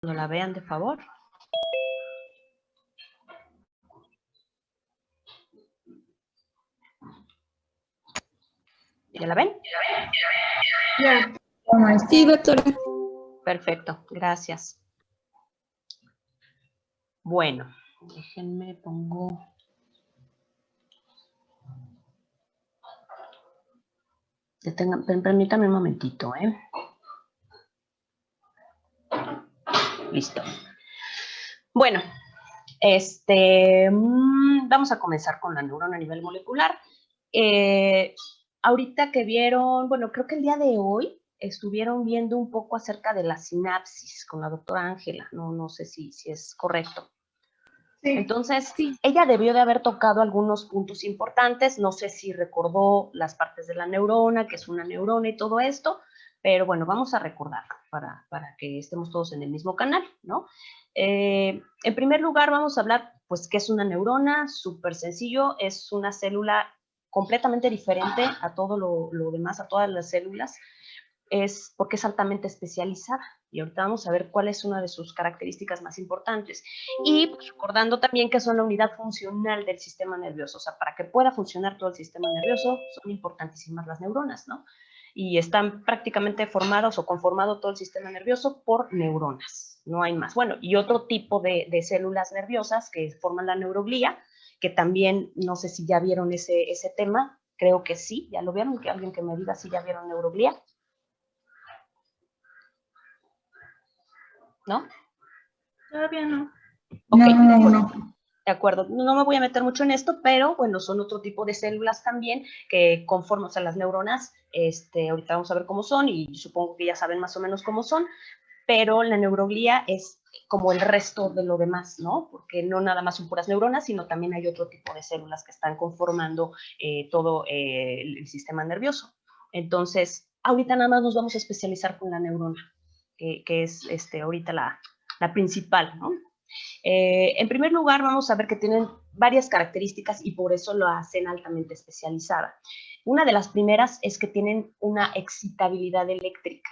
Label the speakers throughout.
Speaker 1: Cuando la vean, de favor. ¿Ya la ven?
Speaker 2: Ya. Sí, doctora.
Speaker 1: Perfecto, gracias. Bueno, déjenme pongo... Permítanme un momentito, ¿eh? Listo. Bueno, vamos a comenzar con la neurona a nivel molecular. Ahorita que vieron, bueno, creo que el día de hoy estuvieron viendo un poco acerca de la sinapsis con la doctora Ángela, no sé si es correcto. Sí. Entonces, sí, ella debió de haber tocado algunos puntos importantes, no sé si recordó las partes de la neurona, que es una neurona y todo esto, pero bueno, vamos a recordarlo para que estemos todos en el mismo canal, ¿no? En primer lugar, vamos a hablar, pues, qué es una neurona, súper sencillo, es una célula completamente diferente a todo lo demás, a todas las células, es porque es altamente especializada. Y ahorita vamos a ver cuál es una de sus características más importantes. Y pues, recordando también que son la unidad funcional del sistema nervioso. O sea, para que pueda funcionar todo el sistema nervioso, son importantísimas las neuronas, ¿no? Y están prácticamente formados o conformado todo el sistema nervioso por neuronas. No hay más. Bueno, y otro tipo de células nerviosas que forman la neuroglía, que también, no sé si ya vieron ese tema. Creo que sí, ya lo vieron. Que alguien que me diga si ya vieron neuroglía. ¿No?
Speaker 2: Todavía no.
Speaker 1: Ok,
Speaker 2: No.
Speaker 1: De acuerdo, no me voy a meter mucho en esto, pero bueno, son otro tipo de células también que conforman, o sea, las neuronas, ahorita vamos a ver cómo son y supongo que ya saben más o menos cómo son, pero la neuroglía es como el resto de lo demás, ¿no? Porque no nada más son puras neuronas, sino también hay otro tipo de células que están conformando todo el sistema nervioso. Entonces, ahorita nada más nos vamos a especializar con la neurona, que es ahorita la principal, ¿no? En primer lugar, vamos a ver que tienen varias características y por eso lo hacen altamente especializada. Una de las primeras es que tienen una excitabilidad eléctrica.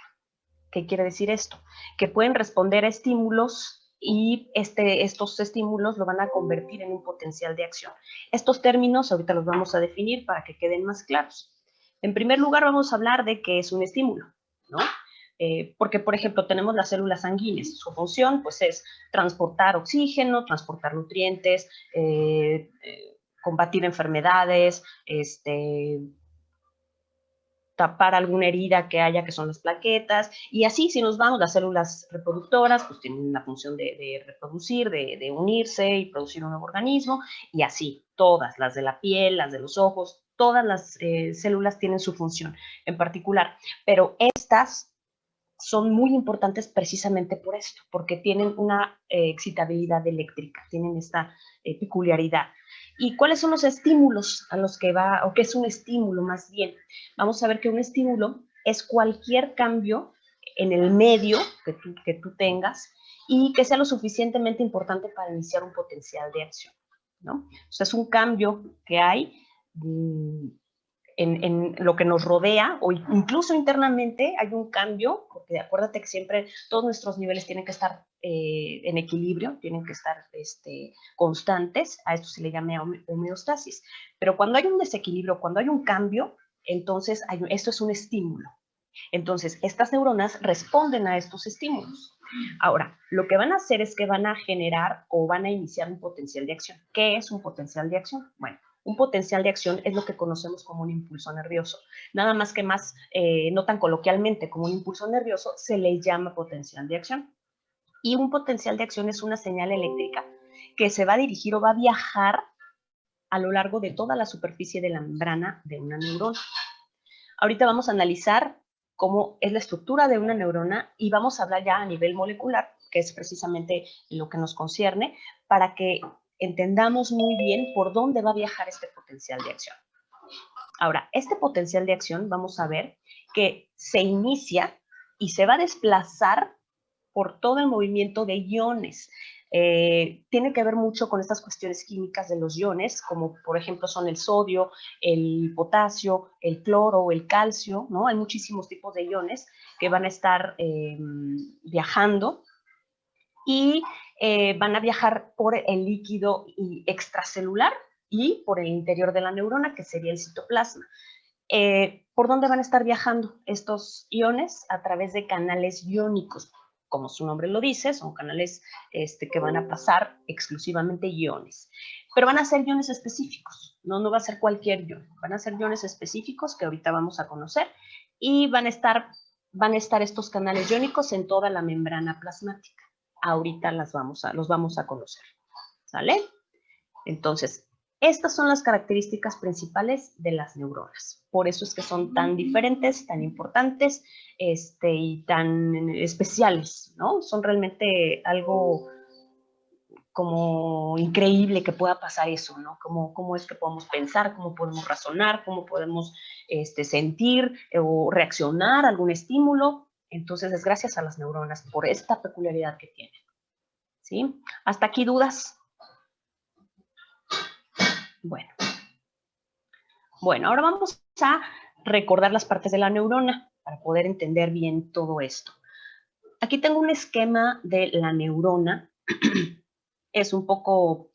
Speaker 1: ¿Qué quiere decir esto? Que pueden responder a estímulos y estos estímulos lo van a convertir en un potencial de acción. Estos términos ahorita los vamos a definir para que queden más claros. En primer lugar, vamos a hablar de qué es un estímulo, ¿no? Porque, por ejemplo, tenemos las células sanguíneas. Su función, pues, es transportar oxígeno, transportar nutrientes, combatir enfermedades, tapar alguna herida que haya, que son las plaquetas, y así, si nos vamos, las células reproductoras, pues tienen la función de reproducir, de unirse y producir un nuevo organismo, y así, todas, las de la piel, las de los ojos, todas las células tienen su función en particular, pero estas son muy importantes precisamente por esto, porque tienen una excitabilidad eléctrica, tienen esta peculiaridad. ¿Y cuáles son los estímulos a los que va, o qué es un estímulo más bien? Vamos a ver que un estímulo es cualquier cambio en el medio que tú tengas y que sea lo suficientemente importante para iniciar un potencial de acción, ¿no? O sea, es un cambio que hay en lo que nos rodea o incluso internamente hay un cambio, porque acuérdate que siempre todos nuestros niveles tienen que estar en equilibrio, tienen que estar constantes, a esto se le llama homeostasis, pero cuando hay un desequilibrio, cuando hay un cambio, entonces esto es un estímulo. Entonces, estas neuronas responden a estos estímulos. Ahora, lo que van a hacer es que van a generar o van a iniciar un potencial de acción. ¿Qué es un potencial de acción? Bueno, un potencial de acción es lo que conocemos como un impulso nervioso. Nada más que más, no tan coloquialmente como un impulso nervioso, se le llama potencial de acción. Y un potencial de acción es una señal eléctrica que se va a dirigir o va a viajar a lo largo de toda la superficie de la membrana de una neurona. Ahorita vamos a analizar cómo es la estructura de una neurona y vamos a hablar ya a nivel molecular, que es precisamente lo que nos concierne, para que entendamos muy bien por dónde va a viajar este potencial de acción. Ahora, este potencial de acción vamos a ver que se inicia y se va a desplazar por todo el movimiento de iones. Tiene que ver mucho con estas cuestiones químicas de los iones, como por ejemplo son el sodio, el potasio, el cloro, el calcio, ¿no? Hay muchísimos tipos de iones que van a estar viajando y van a viajar por el líquido extracelular y por el interior de la neurona, que sería el citoplasma. ¿Por dónde van a estar viajando estos iones? A través de canales iónicos. Como su nombre lo dice, son canales que van a pasar exclusivamente iones. Pero van a ser iones específicos, no va a ser cualquier ion. Van a ser iones específicos que ahorita vamos a conocer y van a estar estos canales iónicos en toda la membrana plasmática. Ahorita los vamos a conocer. ¿Sale? Entonces, estas son las características principales de las neuronas. Por eso es que son tan diferentes, tan importantes y tan especiales, ¿no? Son realmente algo como increíble que pueda pasar eso, ¿no? Cómo es que podemos pensar, cómo podemos razonar, cómo podemos sentir o reaccionar a algún estímulo. Entonces, es gracias a las neuronas por esta peculiaridad que tienen. ¿Sí? ¿Hasta aquí dudas? Bueno, ahora vamos a recordar las partes de la neurona para poder entender bien todo esto. Aquí tengo un esquema de la neurona. Es un poco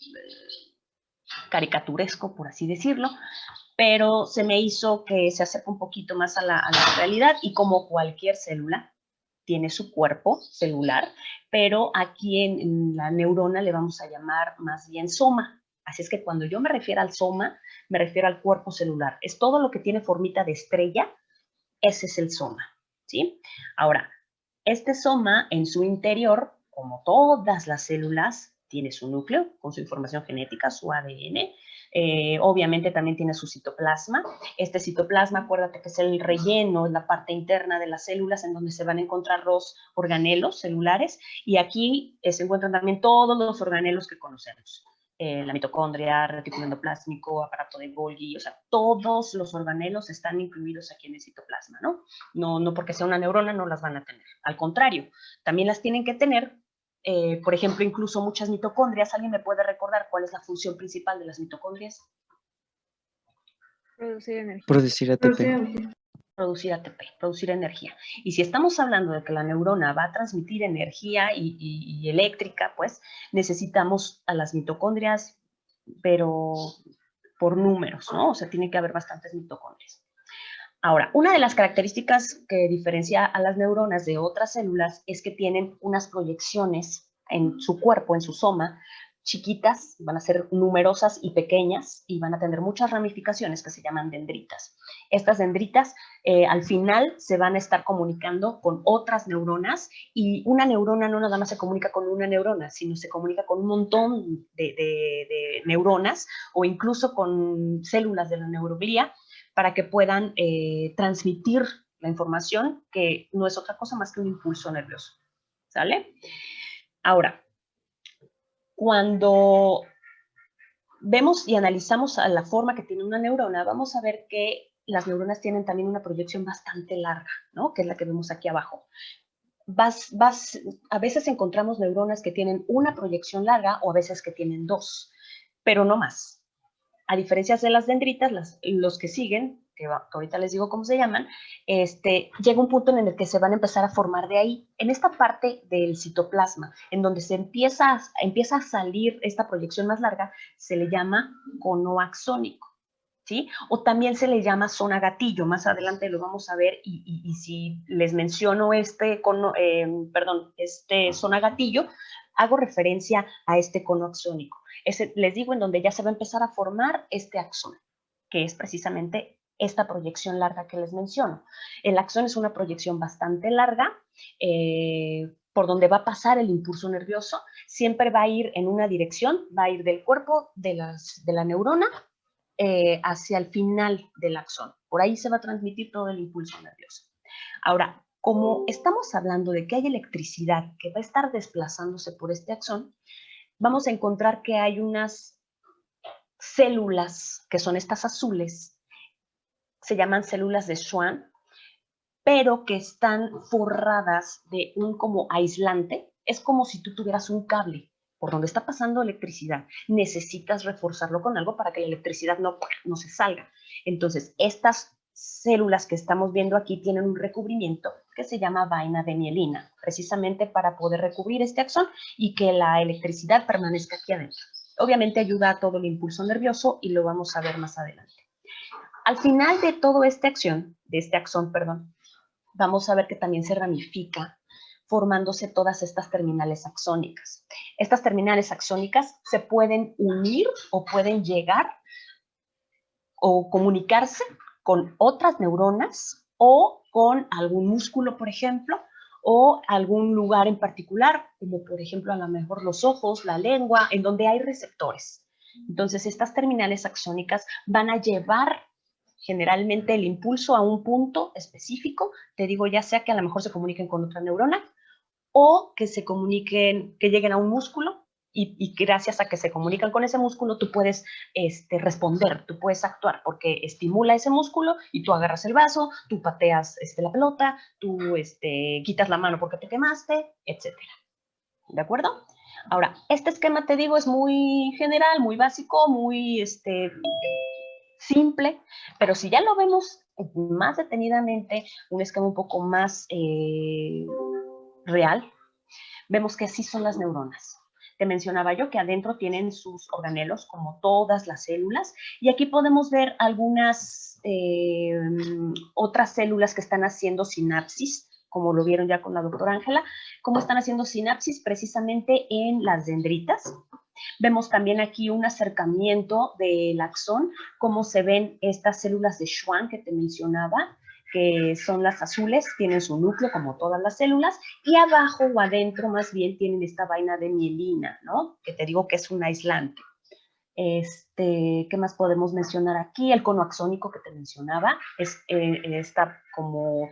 Speaker 1: caricaturesco, por así decirlo, pero se me hizo que se acerca un poquito más a la realidad y como cualquier célula, tiene su cuerpo celular, pero aquí en la neurona le vamos a llamar más bien soma. Así es que cuando yo me refiero al soma, me refiero al cuerpo celular. Es todo lo que tiene formita de estrella, ese es el soma, ¿sí? Ahora, este soma en su interior, como todas las células, tiene su núcleo con su información genética, su ADN. Obviamente también tiene su citoplasma. Este citoplasma, acuérdate que es el relleno, es la parte interna de las células en donde se van a encontrar los organelos celulares. Y aquí se encuentran también todos los organelos que conocemos. La mitocondria, retículo endoplásmico, aparato de Golgi, o sea, todos los organelos están incluidos aquí en el citoplasma, ¿no? No porque sea una neurona no las van a tener. Al contrario, también las tienen que tener, por ejemplo, incluso muchas mitocondrias. ¿Alguien me puede recordar cuál es la función principal de las mitocondrias?
Speaker 2: Producir energía.
Speaker 3: Producir ATP.
Speaker 1: Producir ATP, producir energía. Y si estamos hablando de que la neurona va a transmitir energía y eléctrica, pues necesitamos a las mitocondrias, pero por números, ¿no? O sea, tiene que haber bastantes mitocondrias. Ahora, una de las características que diferencia a las neuronas de otras células es que tienen unas proyecciones en su cuerpo, en su soma, chiquitas, van a ser numerosas y pequeñas y van a tener muchas ramificaciones que se llaman dendritas. Estas dendritas al final se van a estar comunicando con otras neuronas y una neurona no nada más se comunica con una neurona, sino se comunica con un montón de neuronas o incluso con células de la neuroglía para que puedan transmitir la información, que no es otra cosa más que un impulso nervioso. ¿Sale? Ahora, cuando vemos y analizamos a la forma que tiene una neurona, vamos a ver que las neuronas tienen también una proyección bastante larga, ¿no? Que es la que vemos aquí abajo. A veces encontramos neuronas que tienen una proyección larga o a veces que tienen dos, pero no más. A diferencia de las dendritas, los que siguen, que ahorita les digo cómo se llaman, llega un punto en el que se van a empezar a formar de ahí, en esta parte del citoplasma, en donde se empieza a salir esta proyección más larga, se le llama cono axónico, ¿sí? O también se le llama zona gatillo, más adelante lo vamos a ver, y si les menciono zona gatillo, hago referencia a este cono axónico. Les digo en donde ya se va a empezar a formar este axón, que es precisamente esta proyección larga que les menciono. El axón es una proyección bastante larga, por donde va a pasar el impulso nervioso, siempre va a ir en una dirección, va a ir del cuerpo de la neurona hacia el final del axón. Por ahí se va a transmitir todo el impulso nervioso. Ahora, como estamos hablando de que hay electricidad que va a estar desplazándose por este axón, vamos a encontrar que hay unas células, que son estas azules, se llaman células de Schwann, pero que están forradas de un como aislante. Es como si tú tuvieras un cable por donde está pasando electricidad. Necesitas reforzarlo con algo para que la electricidad no se salga. Entonces, estas células que estamos viendo aquí tienen un recubrimiento que se llama vaina de mielina, precisamente para poder recubrir este axón y que la electricidad permanezca aquí adentro. Obviamente ayuda a todo el impulso nervioso y lo vamos a ver más adelante. Al final de toda esta acción, de este axón, perdón, vamos a ver que también se ramifica formándose todas estas terminales axónicas. Estas terminales axónicas se pueden unir o pueden llegar o comunicarse con otras neuronas o con algún músculo, por ejemplo, o algún lugar en particular, como por ejemplo a lo mejor los ojos, la lengua, en donde hay receptores. Entonces, estas terminales axónicas van a llevar generalmente el impulso a un punto específico, te digo, ya sea que a lo mejor se comuniquen con otra neurona o que se comuniquen, que lleguen a un músculo y gracias a que se comunican con ese músculo tú puedes responder, tú puedes actuar porque estimula ese músculo y tú agarras el vaso, tú pateas la pelota, tú quitas la mano porque te quemaste, etc. ¿De acuerdo? Ahora, este esquema, te digo, es muy general, muy básico, muy simple, pero si ya lo vemos más detenidamente, un esquema un poco más real, vemos que así son las neuronas. Te mencionaba yo que adentro tienen sus organelos, como todas las células, y aquí podemos ver algunas otras células que están haciendo sinapsis, como lo vieron ya con la doctora Ángela, cómo están haciendo sinapsis precisamente en las dendritas. Vemos también aquí un acercamiento del axón, cómo se ven estas células de Schwann que te mencionaba, que son las azules, tienen su núcleo como todas las células, y abajo o adentro más bien tienen esta vaina de mielina, ¿no? Que te digo que es un aislante. ¿Qué más podemos mencionar aquí? El cono axónico que te mencionaba, está como,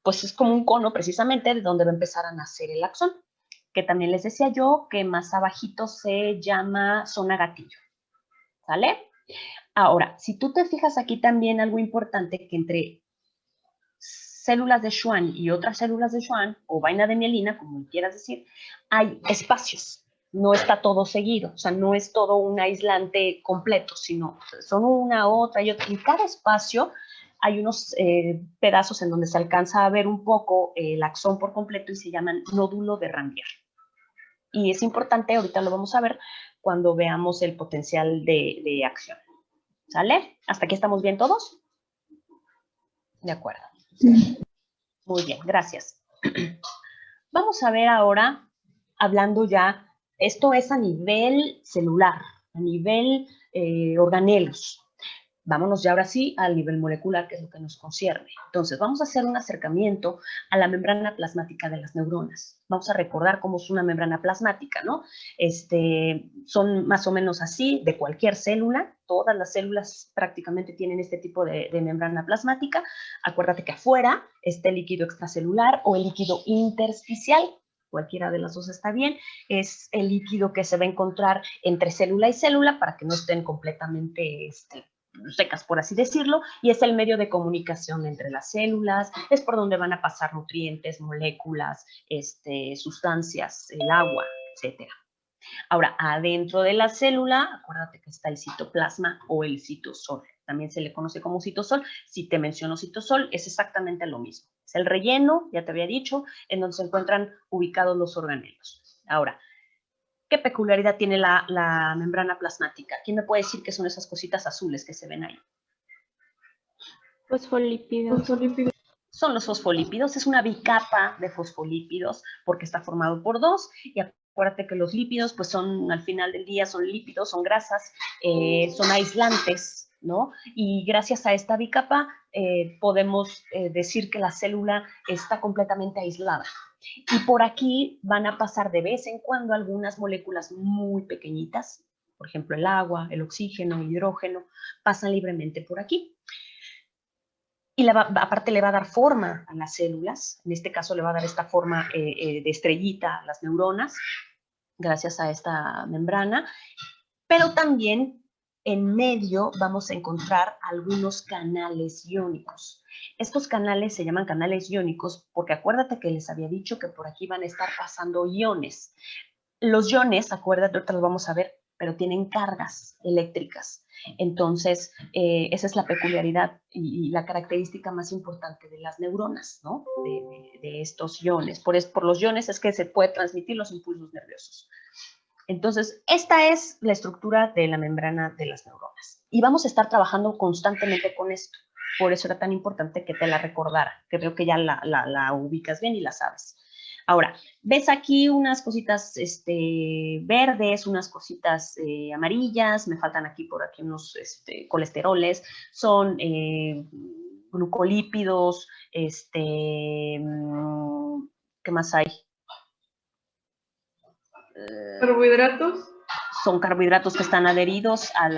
Speaker 1: pues es como un cono precisamente de donde va a empezar a nacer el axón, que también les decía yo que más abajito se llama zona gatillo, ¿sale? Ahora, si tú te fijas aquí también algo importante, que entre células de Schwann y otras células de Schwann, o vaina de mielina, como quieras decir, hay espacios, no está todo seguido, o sea, no es todo un aislante completo, sino son una, otra y otra. En cada espacio hay unos pedazos en donde se alcanza a ver un poco el axón por completo y se llaman nódulo de Ranvier. Y es importante, ahorita lo vamos a ver, cuando veamos el potencial de acción. ¿Sale? ¿Hasta aquí estamos bien todos? De acuerdo. Muy bien, gracias. Vamos a ver ahora, hablando ya, esto es a nivel celular, a nivel organelos. Vámonos ya ahora sí al nivel molecular, que es lo que nos concierne. Entonces, vamos a hacer un acercamiento a la membrana plasmática de las neuronas. Vamos a recordar cómo es una membrana plasmática, ¿no? Son más o menos así, de cualquier célula. Todas las células prácticamente tienen este tipo de membrana plasmática. Acuérdate que afuera está el líquido extracelular o el líquido intersticial. Cualquiera de las dos está bien. Es el líquido que se va a encontrar entre célula y célula para que no estén completamente secas, por así decirlo, y es el medio de comunicación entre las células, es por donde van a pasar nutrientes, moléculas, sustancias, el agua, etcétera. Ahora, adentro de la célula, acuérdate que está el citoplasma o el citosol. También se le conoce como citosol. Si te menciono citosol, es exactamente lo mismo. Es el relleno, ya te había dicho, en donde se encuentran ubicados los organelos. Ahora, ¿qué peculiaridad tiene la membrana plasmática? ¿Quién me puede decir qué son esas cositas azules que se ven ahí?
Speaker 2: Fosfolípidos.
Speaker 1: Son los fosfolípidos, es una bicapa de fosfolípidos porque está formado por dos, y acuérdate que los lípidos pues son, al final del día, son lípidos, son grasas, son aislantes, ¿no? Y gracias a esta bicapa podemos decir que la célula está completamente aislada. Y por aquí van a pasar de vez en cuando algunas moléculas muy pequeñitas, por ejemplo el agua, el oxígeno, el hidrógeno, pasan libremente por aquí. Y aparte le va a dar forma a las células, en este caso le va a dar esta forma de estrellita a las neuronas, gracias a esta membrana, pero también en medio vamos a encontrar algunos canales iónicos. Estos canales se llaman canales iónicos porque acuérdate que les había dicho que por aquí van a estar pasando iones. Los iones, acuérdate, ahorita los vamos a ver, pero tienen cargas eléctricas. Entonces, esa es la peculiaridad y la característica más importante de las neuronas, ¿no? De estos iones. Por los iones es que se puede transmitir los impulsos nerviosos. Entonces, esta es la estructura de la membrana de las neuronas. Y vamos a estar trabajando constantemente con esto. Por eso era tan importante que te la recordara, que creo que ya la ubicas bien y la sabes. Ahora, ves aquí unas cositas verdes, unas cositas amarillas, me faltan aquí por aquí unos colesteroles, son glucolípidos, ¿qué más hay?
Speaker 2: ¿Carbohidratos?
Speaker 1: Son carbohidratos que están adheridos a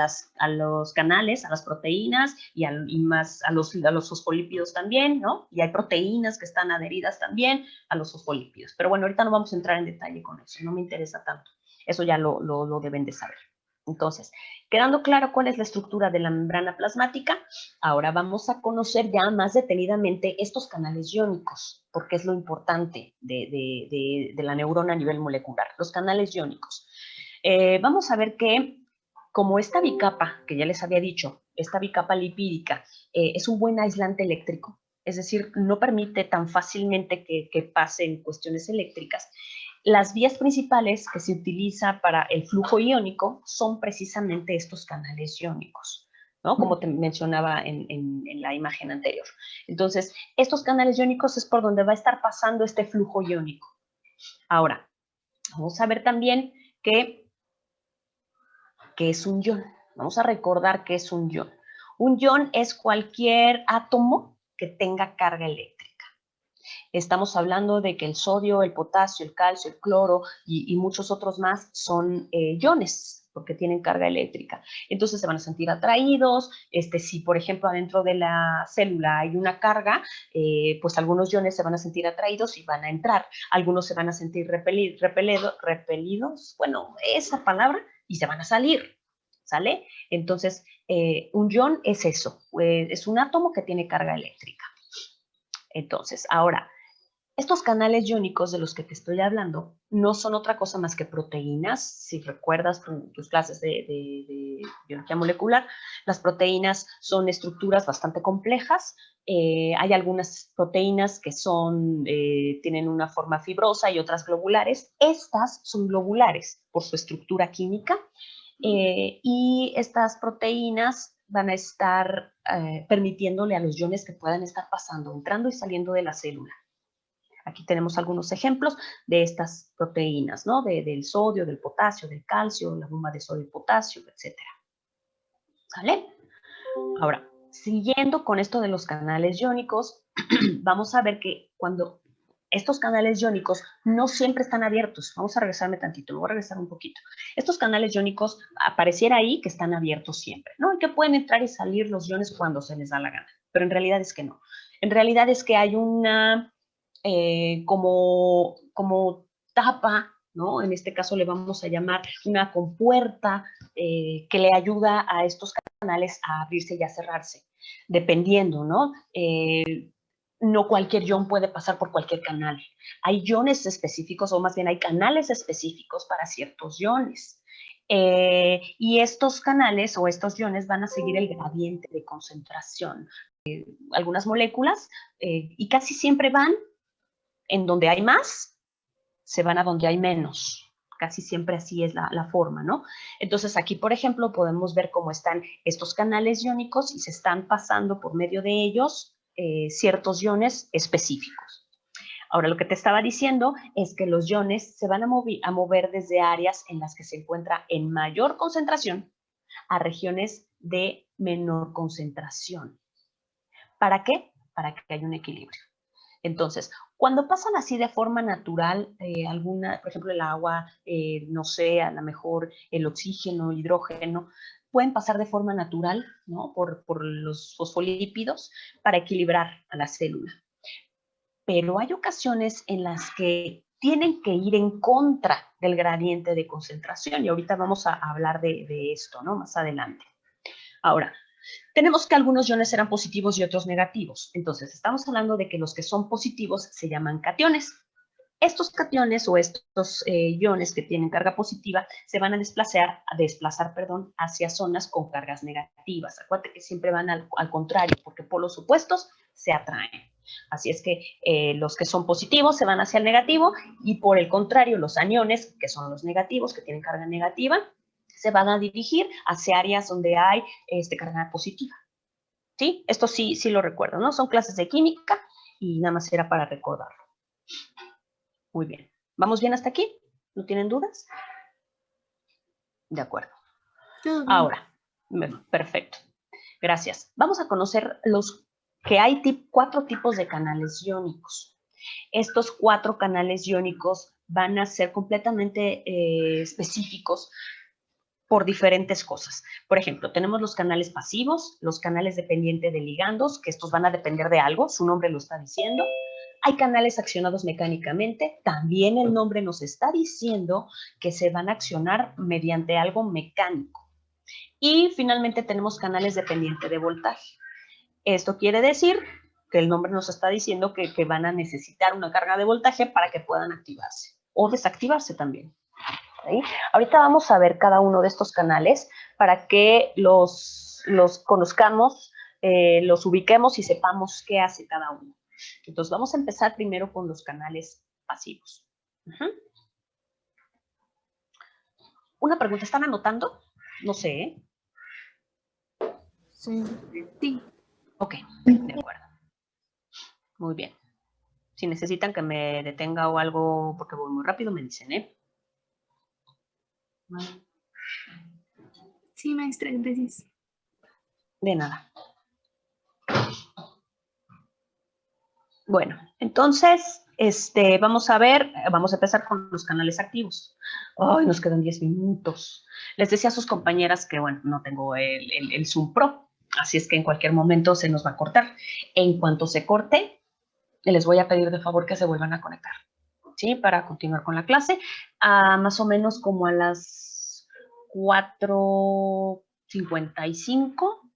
Speaker 1: los canales, a las proteínas y más a los fosfolípidos también, ¿no? Y hay proteínas que están adheridas también a los fosfolípidos. Pero bueno, ahorita no vamos a entrar en detalle con eso, no me interesa tanto. Eso ya lo deben de saber. Entonces, quedando claro cuál es la estructura de la membrana plasmática, ahora vamos a conocer ya más detenidamente estos canales iónicos, porque es lo importante de la neurona a nivel molecular, los canales iónicos. Vamos a ver que como esta bicapa, que ya les había dicho, esta bicapa lipídica es un buen aislante eléctrico, es decir, no permite tan fácilmente que pasen cuestiones eléctricas. Las vías principales que se utiliza para el flujo iónico son precisamente estos canales iónicos, ¿no? Como te mencionaba en la imagen anterior. Entonces, estos canales iónicos es por donde va a estar pasando este flujo iónico. Ahora, vamos a ver también que es un ion. Vamos a recordar qué es un ion. Un ion es cualquier átomo que tenga carga eléctrica. Estamos hablando de que el sodio, el potasio, el calcio, el cloro y muchos otros más son iones, porque tienen carga eléctrica. Entonces se van a sentir atraídos. Si, por ejemplo, adentro de la célula hay una carga, pues algunos iones se van a sentir atraídos y van a entrar. Algunos se van a sentir repelidos, bueno, esa palabra, y se van a salir, ¿sale? Entonces, un ion es eso, es un átomo que tiene carga eléctrica. Entonces, ahora, estos canales iónicos de los que te estoy hablando no son otra cosa más que proteínas. Si recuerdas tus clases de biología molecular, las proteínas son estructuras bastante complejas. Hay algunas proteínas que tienen una forma fibrosa y otras globulares. Estas son globulares por su estructura química y estas proteínas van a estar permitiéndole a los iones que puedan estar pasando, entrando y saliendo de la célula. Aquí tenemos algunos ejemplos de estas proteínas, ¿no? Del sodio, del potasio, del calcio, la bomba de sodio y potasio, etc. ¿Sale? Ahora, siguiendo con esto de los canales iónicos, vamos a ver que cuando estos canales iónicos no siempre están abiertos. Vamos a regresarme tantito, me voy a regresar un poquito. Estos canales iónicos apareciera ahí que están abiertos siempre, ¿no? Y que pueden entrar y salir los iones cuando se les da la gana. Pero en realidad es que no. En realidad es que hay una como tapa, ¿no? En este caso le vamos a llamar una compuerta que le ayuda a estos canales a abrirse y a cerrarse, dependiendo, ¿no? No cualquier ion puede pasar por cualquier canal. Hay iones específicos, o más bien hay canales específicos para ciertos iones. Y estos canales o estos iones van a seguir el gradiente de concentración. Algunas moléculas, y casi siempre van en donde hay más, se van a donde hay menos. Casi siempre así es la forma, ¿no? Entonces aquí, por ejemplo, podemos ver cómo están estos canales iónicos y se están pasando por medio de ellos ciertos iones específicos. Ahora, lo que te estaba diciendo es que los iones se van a mover desde áreas en las que se encuentra en mayor concentración a regiones de menor concentración. ¿Para qué? Para que haya un equilibrio. Entonces, cuando pasan así de forma natural, por ejemplo, el agua, no sé, a lo mejor el oxígeno, hidrógeno, pueden pasar de forma natural, ¿no? Por los fosfolípidos para equilibrar a la célula. Pero hay ocasiones en las que tienen que ir en contra del gradiente de concentración y ahorita vamos a hablar de esto, ¿no? Más adelante. Ahora, tenemos que algunos iones eran positivos y otros negativos. Entonces, estamos hablando de que los que son positivos se llaman cationes Estos cationes o estos iones que tienen carga positiva se van a desplazar, hacia zonas con cargas negativas. Acuérdate que siempre van al contrario, porque polos opuestos se atraen. Así es que los que son positivos se van hacia el negativo y por el contrario, los aniones, que son los negativos, que tienen carga negativa, se van a dirigir hacia áreas donde hay carga positiva. ¿Sí? Esto sí lo recuerdo, ¿no? Son clases de química y nada más era para recordarlo. Muy bien. ¿Vamos bien hasta aquí? ¿No tienen dudas? De acuerdo. Ahora, perfecto. Gracias. Vamos a conocer los que hay 4 tipos de canales iónicos. Estos 4 canales iónicos van a ser completamente específicos por diferentes cosas. Por ejemplo, tenemos los canales pasivos, los canales dependientes de ligandos, que estos van a depender de algo, su nombre lo está diciendo. Hay canales accionados mecánicamente, también el nombre nos está diciendo que se van a accionar mediante algo mecánico. Y finalmente tenemos canales dependientes de voltaje. Esto quiere decir que el nombre nos está diciendo que van a necesitar una carga de voltaje para que puedan activarse o desactivarse también. ¿Sí? Ahorita vamos a ver cada uno de estos canales para que los conozcamos, los ubiquemos y sepamos qué hace cada uno. Entonces vamos a empezar primero con los canales pasivos. Una pregunta, ¿están anotando? No sé, ¿eh?
Speaker 2: Sí.
Speaker 1: Ok, de acuerdo. Muy bien. Si necesitan que me detenga o algo porque voy muy rápido, me dicen, ¿eh?
Speaker 2: Sí, maestra, gracias.
Speaker 1: De nada. Bueno, entonces, vamos a empezar con los canales activos. Ay, nos quedan 10 minutos. Les decía a sus compañeras que, bueno, no tengo el Zoom Pro, así es que en cualquier momento se nos va a cortar. En cuanto se corte, les voy a pedir de favor que se vuelvan a conectar, ¿sí? Para continuar con la clase, más o menos como a las 4:55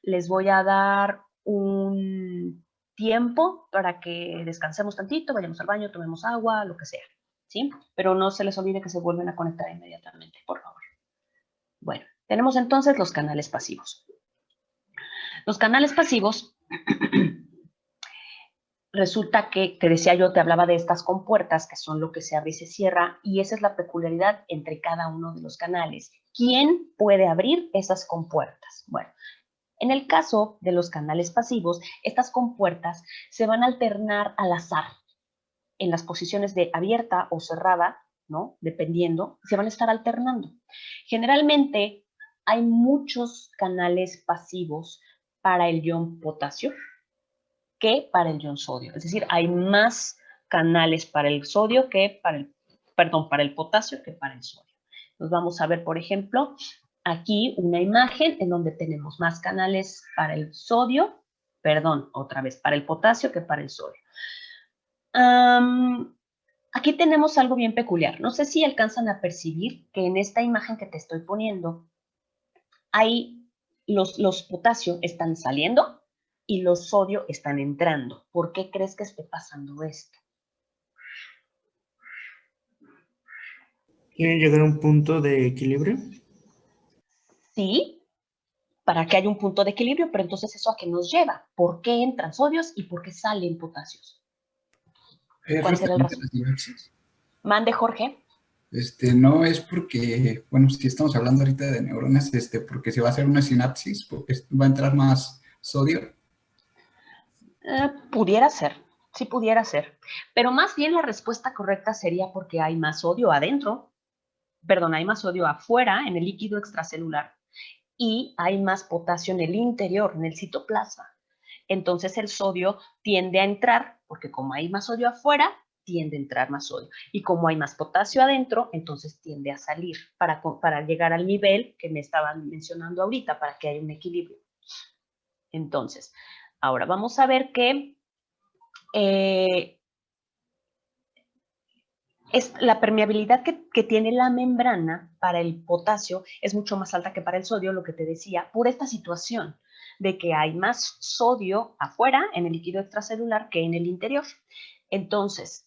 Speaker 1: les voy a dar un tiempo para que descansemos tantito, vayamos al baño, tomemos agua, lo que sea, ¿sí? Pero no se les olvide que se vuelven a conectar inmediatamente, por favor. Bueno, tenemos entonces los canales pasivos. Los canales pasivos, resulta que, te decía yo, te hablaba de estas compuertas, que son lo que se abre y se cierra, y esa es la peculiaridad entre cada uno de los canales. ¿Quién puede abrir esas compuertas? Bueno, en el caso de los canales pasivos, estas compuertas se van a alternar al azar en las posiciones de abierta o cerrada, ¿no? Dependiendo, se van a estar alternando. Generalmente hay muchos canales pasivos para el ion potasio que para el ion sodio. Es decir, hay más canales para el sodio que para el potasio que para el sodio. Nos vamos a ver, por ejemplo, aquí una imagen en donde tenemos más canales para el sodio, para el potasio que para el sodio. Aquí tenemos algo bien peculiar. No sé si alcanzan a percibir que en esta imagen que te estoy poniendo, hay los potasio están saliendo y los sodio están entrando. ¿Por qué crees que esté pasando esto?
Speaker 3: ¿Quieren llegar a un punto de equilibrio?
Speaker 1: Sí, para que haya un punto de equilibrio, pero entonces ¿eso a qué nos lleva? ¿Por qué entran sodios y por qué salen potasios? ¿Cuál será el razón? Mande, Jorge.
Speaker 4: No es porque, bueno, si estamos hablando ahorita de neuronas, porque se va a hacer una sinapsis, porque va a entrar más sodio.
Speaker 1: Pudiera ser, sí pudiera ser. Pero más bien la respuesta correcta sería porque hay más sodio adentro, hay más sodio afuera, en el líquido extracelular, y hay más potasio en el interior, en el citoplasma. Entonces el sodio tiende a entrar, porque como hay más sodio afuera, tiende a entrar más sodio. Y como hay más potasio adentro, entonces tiende a salir para llegar al nivel que me estaban mencionando ahorita, para que haya un equilibrio. Entonces, ahora vamos a ver que la permeabilidad que tiene la membrana para el potasio es mucho más alta que para el sodio, lo que te decía, por esta situación de que hay más sodio afuera en el líquido extracelular que en el interior. Entonces,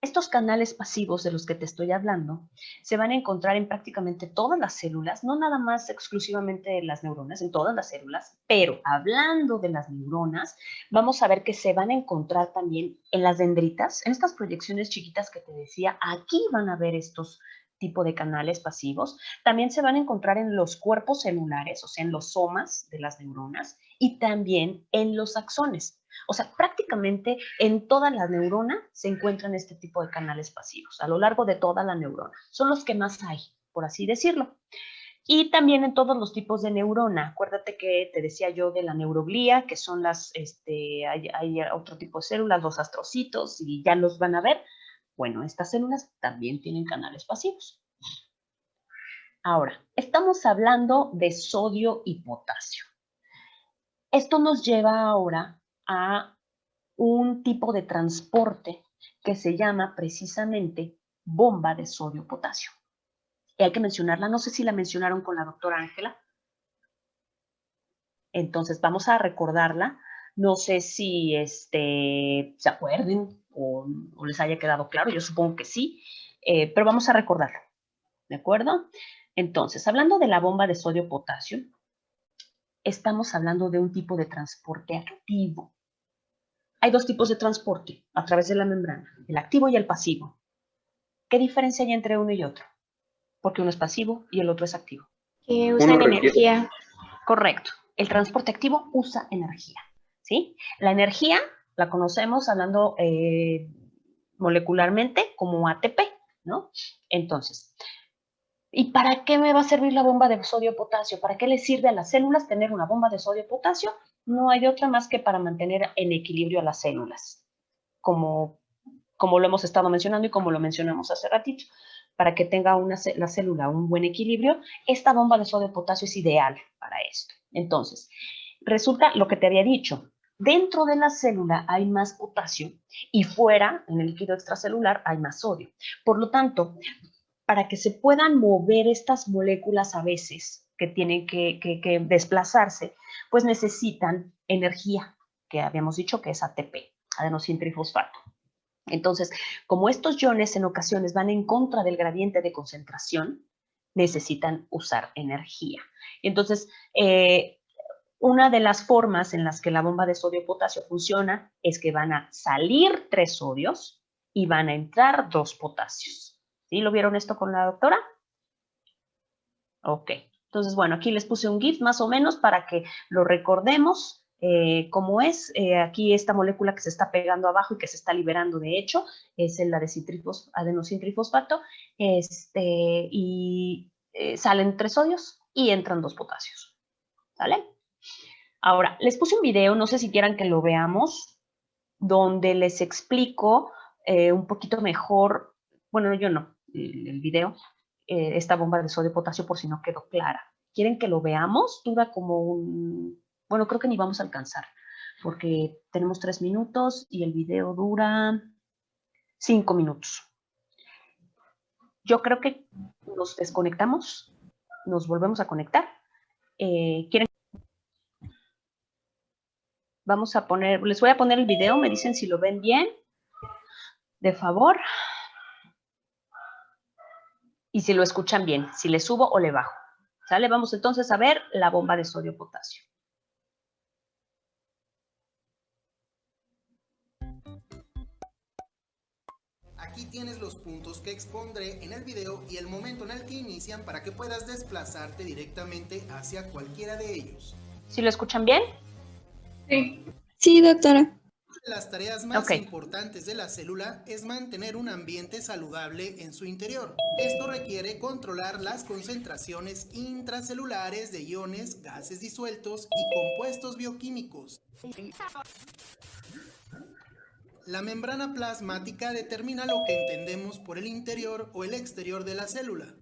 Speaker 1: Estos canales pasivos de los que te estoy hablando se van a encontrar en prácticamente todas las células, no nada más exclusivamente en las neuronas, en todas las células, pero hablando de las neuronas, vamos a ver que se van a encontrar también en las dendritas, en estas proyecciones chiquitas que te decía, aquí van a ver estos tipos de canales pasivos. También se van a encontrar en los cuerpos celulares, o sea, en los somas de las neuronas y también en los axones. O sea, prácticamente en toda la neurona se encuentran este tipo de canales pasivos, a lo largo de toda la neurona. Son los que más hay, por así decirlo. Y también en todos los tipos de neurona. Acuérdate que te decía yo de la neuroglía, que son las, hay otro tipo de células, los astrocitos, y ya los van a ver. Bueno, estas células también tienen canales pasivos. Ahora, estamos hablando de sodio y potasio. Esto nos lleva ahora a un tipo de transporte que se llama precisamente bomba de sodio-potasio. Y hay que mencionarla, no sé si la mencionaron con la doctora Ángela. Entonces vamos a recordarla. No sé si se acuerden o les haya quedado claro, yo supongo que sí, pero vamos a recordarlo, ¿de acuerdo? Entonces, hablando de la bomba de sodio-potasio, estamos hablando de un tipo de transporte activo. Hay dos tipos de transporte a través de la membrana, el activo y el pasivo. ¿Qué diferencia hay entre uno y otro? Porque uno es pasivo y el otro es activo.
Speaker 5: Que usan energía.
Speaker 1: Correcto. El transporte activo usa energía, ¿sí? La energía la conocemos hablando molecularmente como ATP, ¿no? Entonces, ¿y para qué me va a servir la bomba de sodio-potasio? ¿Para qué le sirve a las células tener una bomba de sodio-potasio? No hay de otra más que para mantener en equilibrio a las células, como lo hemos estado mencionando y como lo mencionamos hace ratito. Para que tenga la célula un buen equilibrio, esta bomba de sodio-potasio es ideal para esto. Entonces, resulta lo que te había dicho, dentro de la célula hay más potasio y fuera, en el líquido extracelular, hay más sodio. Por lo tanto, para que se puedan mover estas moléculas a veces que tienen que desplazarse, pues necesitan energía, que habíamos dicho que es ATP, adenosintrifosfato. Entonces, como estos iones en ocasiones van en contra del gradiente de concentración, necesitan usar energía. Entonces, una de las formas en las que la bomba de sodio-potasio funciona es que van a salir 3 sodios y van a entrar 2 potasios. ¿Sí? ¿Lo vieron esto con la doctora? Ok. Entonces, bueno, aquí les puse un GIF más o menos para que lo recordemos cómo es. Aquí esta molécula que se está pegando abajo y que se está liberando, de hecho, es el adenosintrifosfato. Y salen 3 sodios y entran 2 potasios. ¿Vale? Ahora, les puse un video, no sé si quieran que lo veamos, donde les explico un poquito mejor, bueno, yo no, el video, esta bomba de sodio y potasio por si no quedó clara. ¿Quieren que lo veamos? Dura como bueno, creo que ni vamos a alcanzar, porque tenemos 3 minutos y el video dura 5 minutos. Yo creo que nos desconectamos, nos volvemos a conectar. ¿Quieren? Vamos a poner, les voy a poner el video, me dicen si lo ven bien, de favor. Y si lo escuchan bien, si le subo o le bajo. ¿Sale? Vamos entonces a ver la bomba de sodio-potasio.
Speaker 6: Aquí tienes los puntos que expondré en el video y el momento en el que inician para que puedas desplazarte directamente hacia cualquiera de ellos.
Speaker 1: ¿Sí lo escuchan bien?
Speaker 2: Sí.
Speaker 5: Sí, doctora.
Speaker 6: Las tareas más importantes de la célula es mantener un ambiente saludable en su interior. Esto requiere controlar las concentraciones intracelulares de iones, gases disueltos y compuestos bioquímicos. La membrana plasmática determina lo que entendemos por el interior o el exterior de la célula.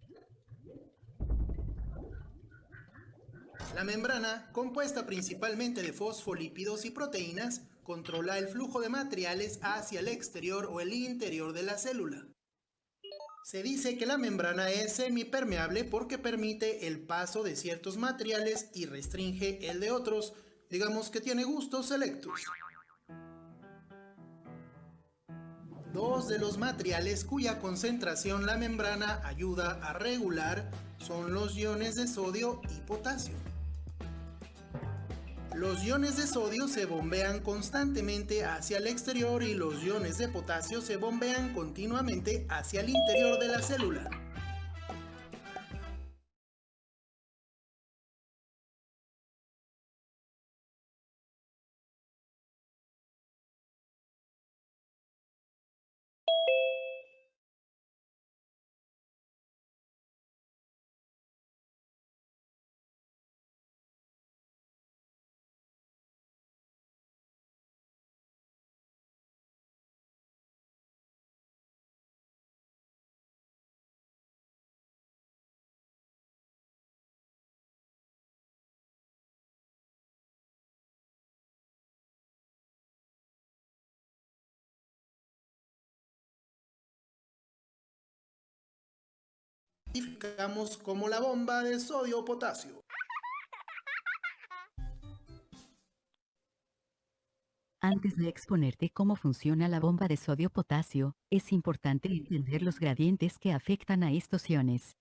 Speaker 6: La membrana, compuesta principalmente de fosfolípidos y proteínas, controla el flujo de materiales hacia el exterior o el interior de la célula. Se dice que la membrana es semipermeable porque permite el paso de ciertos materiales y restringe el de otros. Digamos que tiene gustos selectos. Dos de los materiales cuya concentración la membrana ayuda a regular son los iones de sodio y potasio. Los iones de sodio se bombean constantemente hacia el exterior y los iones de potasio se bombean continuamente hacia el interior de la célula. Identificamos como la bomba de sodio-potasio.
Speaker 7: Antes de exponerte cómo funciona la bomba de sodio-potasio, es importante entender los gradientes que afectan a estos iones.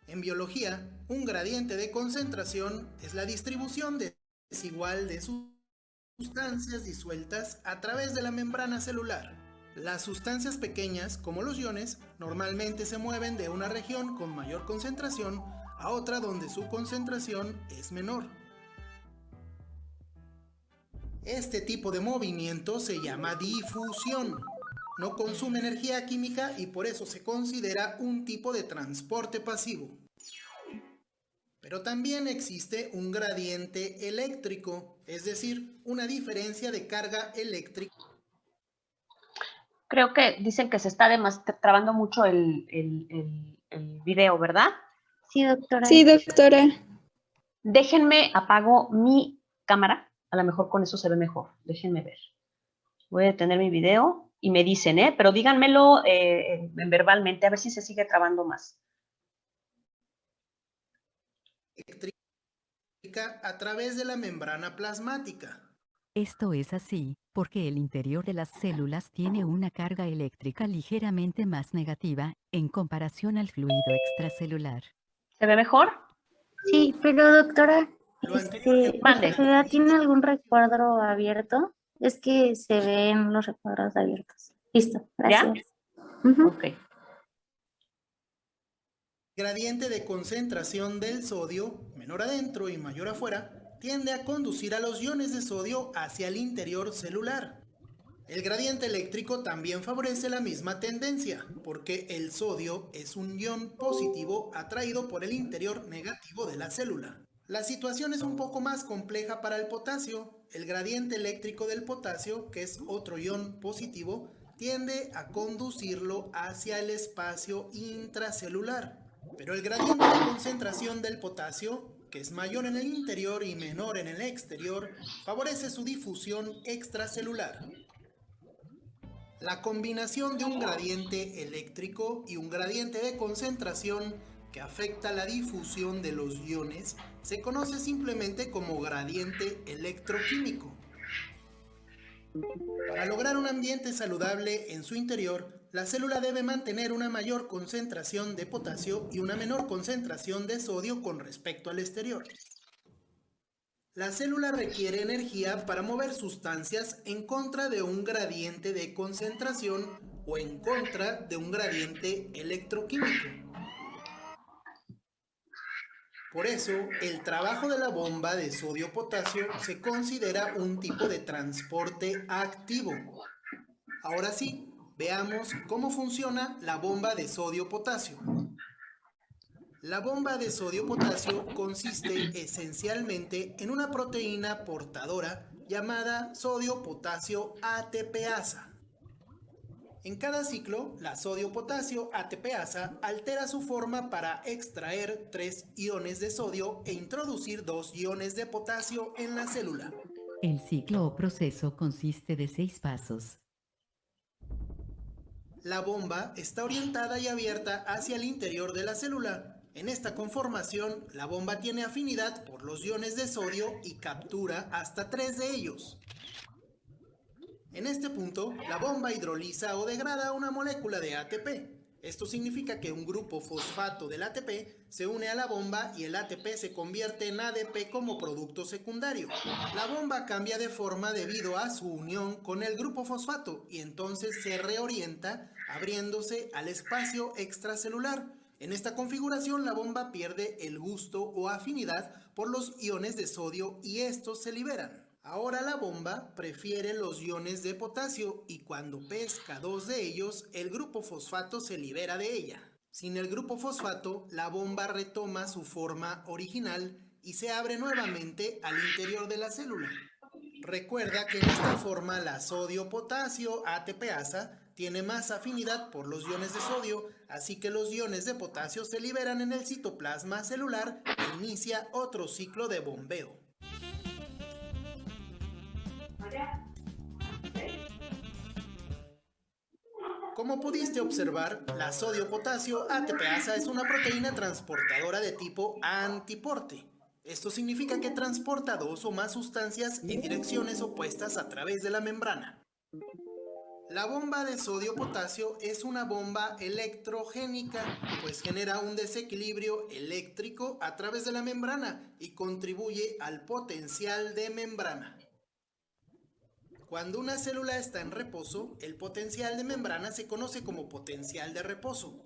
Speaker 6: En biología, un gradiente de concentración es la distribución desigual de sustancias disueltas a través de la membrana celular. Las sustancias pequeñas, como los iones, normalmente se mueven de una región con mayor concentración a otra donde su concentración es menor. Este tipo de movimiento se llama difusión. No consume energía química y por eso se considera un tipo de transporte pasivo. Pero también existe un gradiente eléctrico, es decir, una diferencia de carga eléctrica.
Speaker 1: Creo que dicen que se está trabando mucho el video, ¿verdad?
Speaker 5: Sí, doctora.
Speaker 2: Sí, doctora.
Speaker 1: Déjenme, apago mi cámara. A lo mejor con eso se ve mejor. Déjenme ver. Voy a detener mi video y me dicen, pero díganmelo verbalmente, a ver si se sigue trabando más.
Speaker 6: Eléctrica a través de la membrana plasmática.
Speaker 7: Esto es así, porque el interior de las células tiene una carga eléctrica ligeramente más negativa, en comparación al fluido extracelular.
Speaker 1: ¿Se ve mejor?
Speaker 5: Sí, pero doctora,
Speaker 1: Mande.
Speaker 5: ¿usted tiene algún recuadro abierto? Es que se ven los recuadros abiertos. Listo, gracias.
Speaker 1: ¿Ya? Ok.
Speaker 6: Gradiente de concentración del sodio, menor adentro y mayor afuera, tiende a conducir a los iones de sodio hacia el interior celular. El gradiente eléctrico también favorece la misma tendencia, porque el sodio es un ion positivo atraído por el interior negativo de la célula. La situación es un poco más compleja para el potasio. El gradiente eléctrico del potasio, que es otro ion positivo, tiende a conducirlo hacia el espacio intracelular. Pero el gradiente de concentración del potasio, que es mayor en el interior y menor en el exterior, favorece su difusión extracelular. La combinación de un gradiente eléctrico y un gradiente de concentración que afecta la difusión de los iones se conoce simplemente como gradiente electroquímico. Para lograr un ambiente saludable en su interior, la célula debe mantener una mayor concentración de potasio y una menor concentración de sodio con respecto al exterior. La célula requiere energía para mover sustancias en contra de un gradiente de concentración o en contra de un gradiente electroquímico. Por eso, el trabajo de la bomba de sodio-potasio se considera un tipo de transporte activo. Ahora sí, veamos cómo funciona la bomba de sodio-potasio. La bomba de sodio-potasio consiste esencialmente en una proteína portadora llamada sodio-potasio ATPasa. En cada ciclo, la sodio-potasio ATPasa altera su forma para extraer 3 iones de sodio e introducir 2 iones de potasio en la célula.
Speaker 7: El ciclo o proceso consiste de 6 pasos.
Speaker 6: La bomba está orientada y abierta hacia el interior de la célula. En esta conformación, la bomba tiene afinidad por los iones de sodio y captura hasta 3 de ellos. En este punto, la bomba hidroliza o degrada una molécula de ATP. Esto significa que un grupo fosfato del ATP se une a la bomba y el ATP se convierte en ADP como producto secundario. La bomba cambia de forma debido a su unión con el grupo fosfato y entonces se reorienta abriéndose al espacio extracelular. En esta configuración la bomba pierde el gusto o afinidad por los iones de sodio y estos se liberan. Ahora la bomba prefiere los iones de potasio y cuando pesca dos de ellos, el grupo fosfato se libera de ella. Sin el grupo fosfato, la bomba retoma su forma original y se abre nuevamente al interior de la célula. Recuerda que en esta forma la sodio-potasio ATPasa tiene más afinidad por los iones de sodio, así que los iones de potasio se liberan en el citoplasma celular e inicia otro ciclo de bombeo. Como pudiste observar, la sodio-potasio ATPasa es una proteína transportadora de tipo antiporte. Esto significa que transporta dos o más sustancias en direcciones opuestas a través de la membrana. La bomba de sodio-potasio es una bomba electrogénica, pues genera un desequilibrio eléctrico a través de la membrana y contribuye al potencial de membrana. Cuando una célula está en reposo, el potencial de membrana se conoce como potencial de reposo.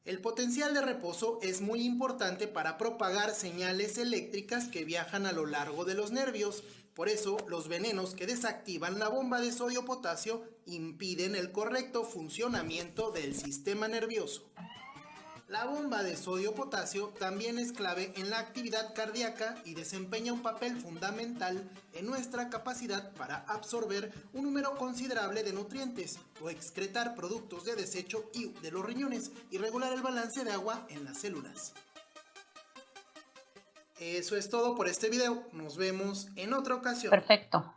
Speaker 6: El potencial de reposo es muy importante para propagar señales eléctricas que viajan a lo largo de los nervios. Por eso, los venenos que desactivan la bomba de sodio-potasio impiden el correcto funcionamiento del sistema nervioso. La bomba de sodio-potasio también es clave en la actividad cardíaca y desempeña un papel fundamental en nuestra capacidad para absorber un número considerable de nutrientes o excretar productos de desecho y de los riñones y regular el balance de agua en las células. Eso es todo por este video. Nos vemos en otra ocasión.
Speaker 1: Perfecto.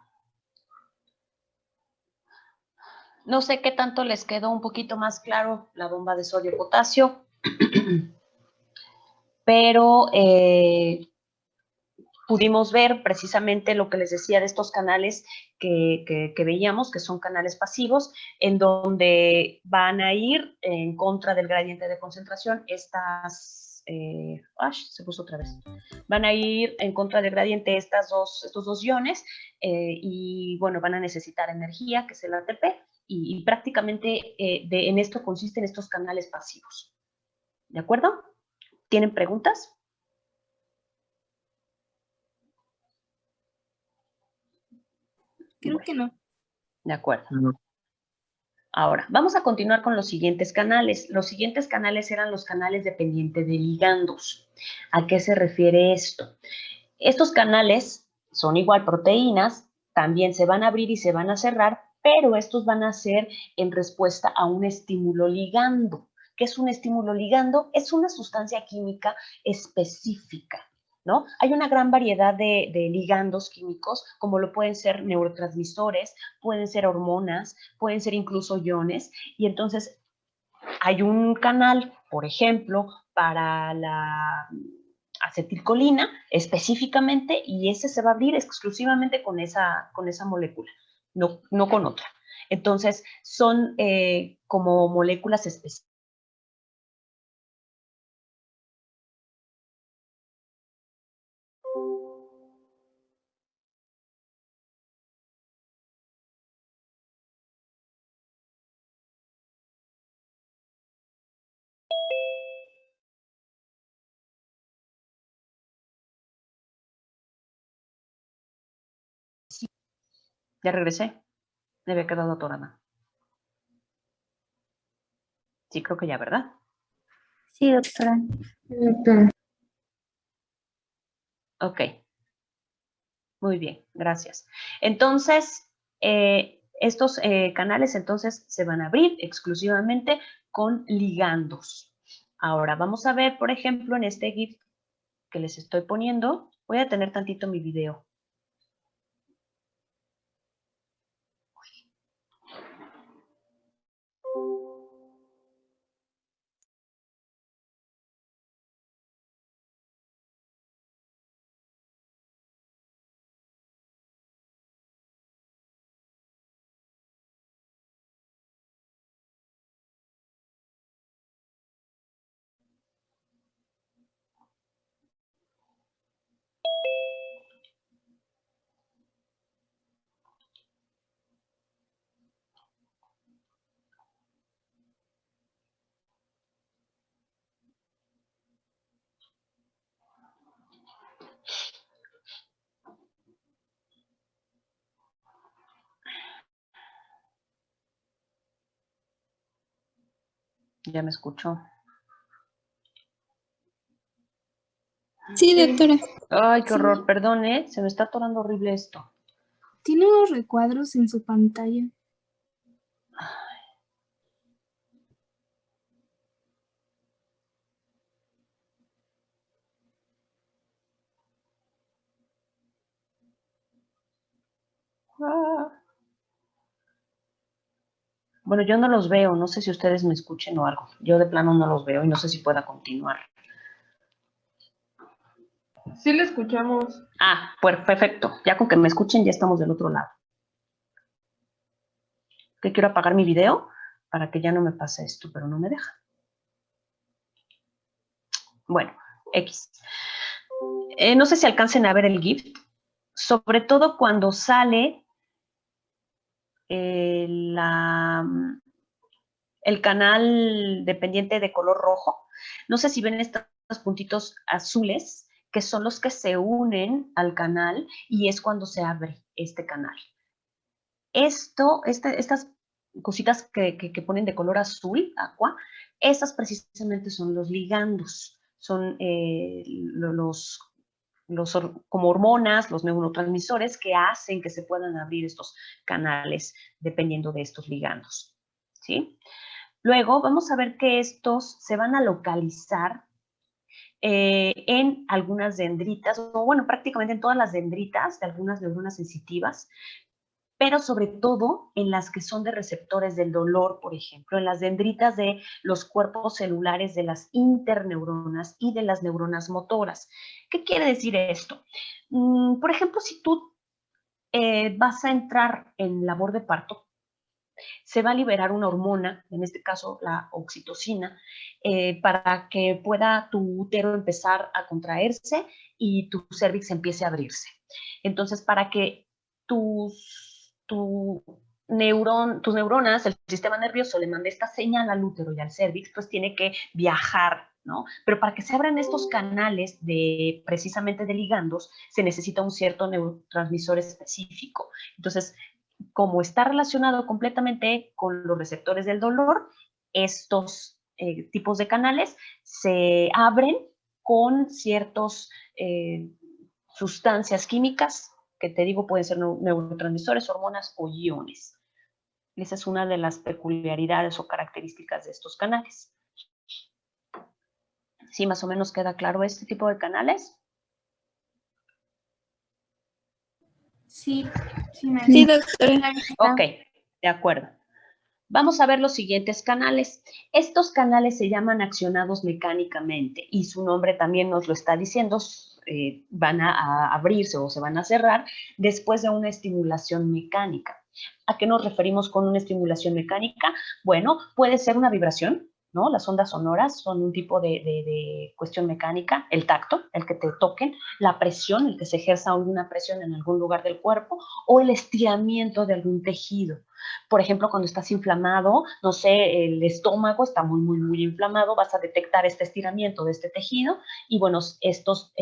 Speaker 1: No sé qué tanto les quedó un poquito más claro la bomba de sodio-potasio, pero pudimos ver precisamente lo que les decía de estos canales que veíamos, que son canales pasivos, en donde van a ir en contra del gradiente de concentración estas... se puso otra vez. Van a ir en contra del gradiente estos dos iones y, bueno, van a necesitar energía, que es el ATP, y prácticamente en esto consisten estos canales pasivos. ¿De acuerdo? ¿Tienen preguntas?
Speaker 5: Creo que no.
Speaker 1: De acuerdo. Ahora, vamos a continuar con los siguientes canales. Los siguientes canales eran los canales dependientes de ligandos. ¿A qué se refiere esto? Estos canales son igual proteínas, también se van a abrir y se van a cerrar, pero estos van a ser en respuesta a un estímulo ligando. ¿Qué es un estímulo ligando? Es una sustancia química específica, ¿no? Hay una gran variedad de ligandos químicos, como lo pueden ser neurotransmisores, pueden ser hormonas, pueden ser incluso iones, y entonces hay un canal, por ejemplo, para la acetilcolina específicamente, y ese se va a abrir exclusivamente con esa molécula, no con otra. Entonces, son como moléculas específicas. Ya regresé. Me había quedado atorada. Sí, creo que ya, ¿verdad?
Speaker 5: Sí, doctora.
Speaker 1: Ok. Muy bien, gracias. Entonces, estos canales entonces se van a abrir exclusivamente con ligandos. Ahora, vamos a ver, por ejemplo, en este GIF que les estoy poniendo, voy a tener tantito mi video. Ya me escuchó.
Speaker 8: Sí, doctora.
Speaker 1: Ay, qué
Speaker 8: Sí.
Speaker 1: horror, perdón, se me está atorando horrible esto.
Speaker 8: Tiene unos recuadros en su pantalla.
Speaker 1: Ah. Bueno, yo no los veo, no sé si ustedes me escuchen o algo. Yo de plano no los veo y no sé si pueda continuar.
Speaker 2: Sí le escuchamos.
Speaker 1: Ah, pues perfecto. Ya con que me escuchen ya estamos del otro lado. Que quiero apagar mi video para que ya no me pase esto, pero no me deja. Bueno, X. No sé si alcancen a ver el GIF, sobre todo cuando sale el canal dependiente de color rojo. No sé si ven estos puntitos azules, que son los que se unen al canal y es cuando se abre este canal. Estas cositas que ponen de color azul, aqua, esas precisamente son los ligandos, son como hormonas, los neurotransmisores que hacen que se puedan abrir estos canales dependiendo de estos ligandos, ¿sí? Luego vamos a ver que estos se van a localizar en algunas dendritas, o bueno, prácticamente en todas las dendritas de algunas neuronas sensitivas, pero sobre todo en las que son de receptores del dolor, por ejemplo, en las dendritas de los cuerpos celulares de las interneuronas y de las neuronas motoras. ¿Qué quiere decir esto? Por ejemplo, si tú vas a entrar en labor de parto, se va a liberar una hormona, en este caso la oxitocina, para que pueda tu útero empezar a contraerse y tu cérvix empiece a abrirse. Entonces, para que tus neuronas, el sistema nervioso le mande esta señal al útero y al cérvix, pues tiene que viajar, ¿no? Pero para que se abran estos canales precisamente de ligandos, se necesita un cierto neurotransmisor específico. Entonces, como está relacionado completamente con los receptores del dolor, estos tipos de canales se abren con ciertas sustancias químicas, que te digo pueden ser neurotransmisores, hormonas o iones. Esa es una de las peculiaridades o características de estos canales. ¿Sí más o menos queda claro este tipo de canales?
Speaker 8: Sí,
Speaker 5: Sí, doctora.
Speaker 1: Ok, de acuerdo. Vamos a ver los siguientes canales. Estos canales se llaman accionados mecánicamente y su nombre también nos lo está diciendo, van a abrirse o se van a cerrar después de una estimulación mecánica. ¿A qué nos referimos con una estimulación mecánica? Bueno, puede ser una vibración, ¿no? Las ondas sonoras son un tipo de cuestión mecánica, el tacto, el que te toquen, la presión, el que se ejerza alguna presión en algún lugar del cuerpo, o el estiramiento de algún tejido. Por ejemplo, cuando estás inflamado, no sé, el estómago está muy inflamado, vas a detectar este estiramiento de este tejido y bueno, estos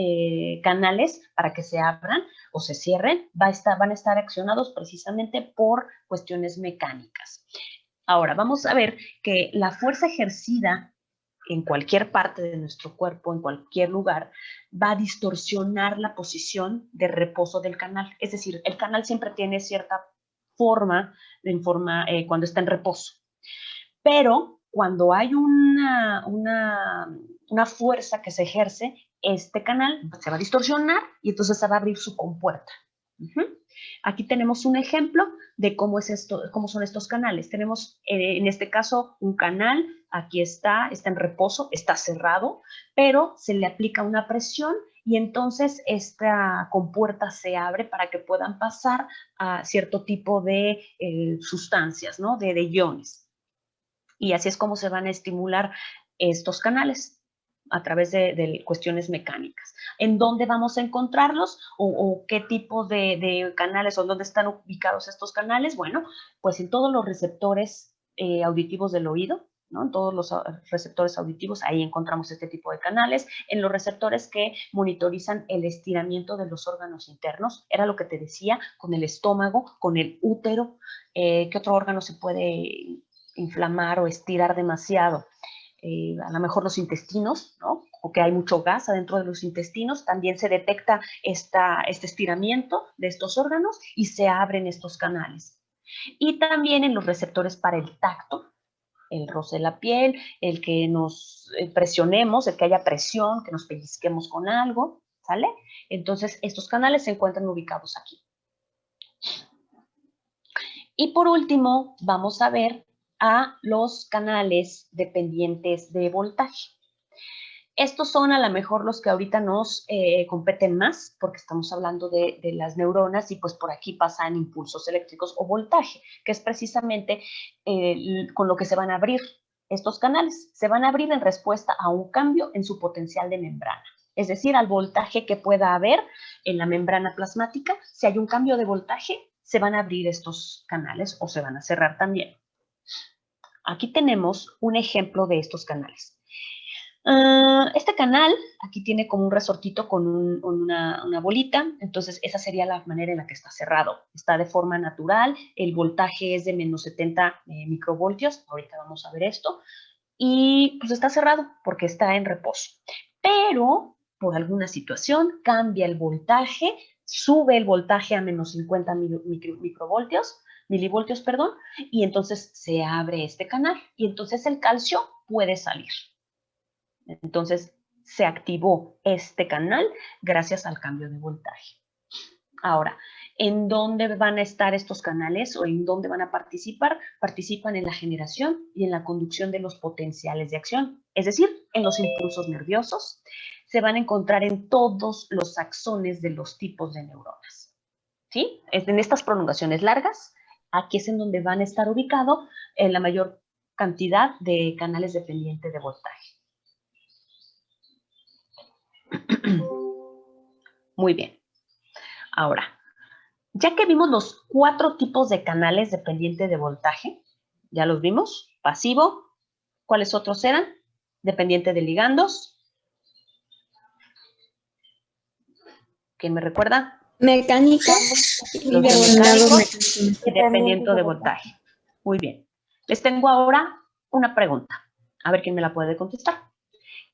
Speaker 1: canales para que se abran o se cierren van a estar accionados precisamente por cuestiones mecánicas. Ahora, vamos a ver que la fuerza ejercida en cualquier parte de nuestro cuerpo, en cualquier lugar, va a distorsionar la posición de reposo del canal. Es decir, el canal siempre tiene cierta forma cuando está en reposo. Pero cuando hay una fuerza que se ejerce, este canal se va a distorsionar y entonces se va a abrir su compuerta. Aquí tenemos un ejemplo de cómo son estos canales. Tenemos en este caso un canal, aquí está en reposo, está cerrado, pero se le aplica una presión y entonces esta compuerta se abre para que puedan pasar a cierto tipo de sustancias, ¿no? de iones. Y así es como se van a estimular estos canales a través de cuestiones mecánicas. ¿En dónde vamos a encontrarlos? ¿O qué tipo de canales o dónde están ubicados estos canales? Bueno, pues en todos los receptores auditivos del oído, ¿no? En todos los receptores auditivos, ahí encontramos este tipo de canales. En los receptores que monitorizan el estiramiento de los órganos internos, era lo que te decía, con el estómago, con el útero. ¿Qué otro órgano se puede inflamar o estirar demasiado? a lo mejor los intestinos, ¿no? O que hay mucho gas adentro de los intestinos, también se detecta este estiramiento de estos órganos y se abren estos canales. Y también en los receptores para el tacto, el roce de la piel, el que nos presionemos, el que haya presión, que nos pellizquemos con algo, ¿sale? Entonces, estos canales se encuentran ubicados aquí. Y por último, vamos a ver a los canales dependientes de voltaje. Estos son a lo mejor los que ahorita nos competen más, porque estamos hablando de las neuronas y pues por aquí pasan impulsos eléctricos o voltaje, que es precisamente con lo que se van a abrir estos canales. Se van a abrir en respuesta a un cambio en su potencial de membrana, es decir, al voltaje que pueda haber en la membrana plasmática. Si hay un cambio de voltaje, se van a abrir estos canales o se van a cerrar también. Aquí tenemos un ejemplo de estos canales. Este canal, aquí tiene como un resortito con una bolita, entonces esa sería la manera en la que está cerrado. Está de forma natural, el voltaje es de menos 70 microvoltios, ahorita vamos a ver esto, y pues está cerrado porque está en reposo. Pero por alguna situación cambia el voltaje, sube el voltaje a menos 50 milivoltios, perdón, y entonces se abre este canal y entonces el calcio puede salir. Entonces, se activó este canal gracias al cambio de voltaje. Ahora, ¿en dónde van a estar estos canales o en dónde van a participar? Participan en la generación y en la conducción de los potenciales de acción, es decir, en los impulsos nerviosos. Se van a encontrar en todos los axones de los tipos de neuronas. ¿Sí? En estas prolongaciones largas, aquí es en donde van a estar ubicados la mayor cantidad de canales dependientes de voltaje. Muy bien. Ahora, ya que vimos los 4 tipos de canales dependientes de voltaje, ya los vimos, pasivo, ¿cuáles otros eran? Dependiente de ligandos. ¿Quién me recuerda?
Speaker 8: Mecánica
Speaker 1: Los mecánicos y dependiente de voltaje. Muy bien. Les tengo ahora una pregunta. A ver quién me la puede contestar.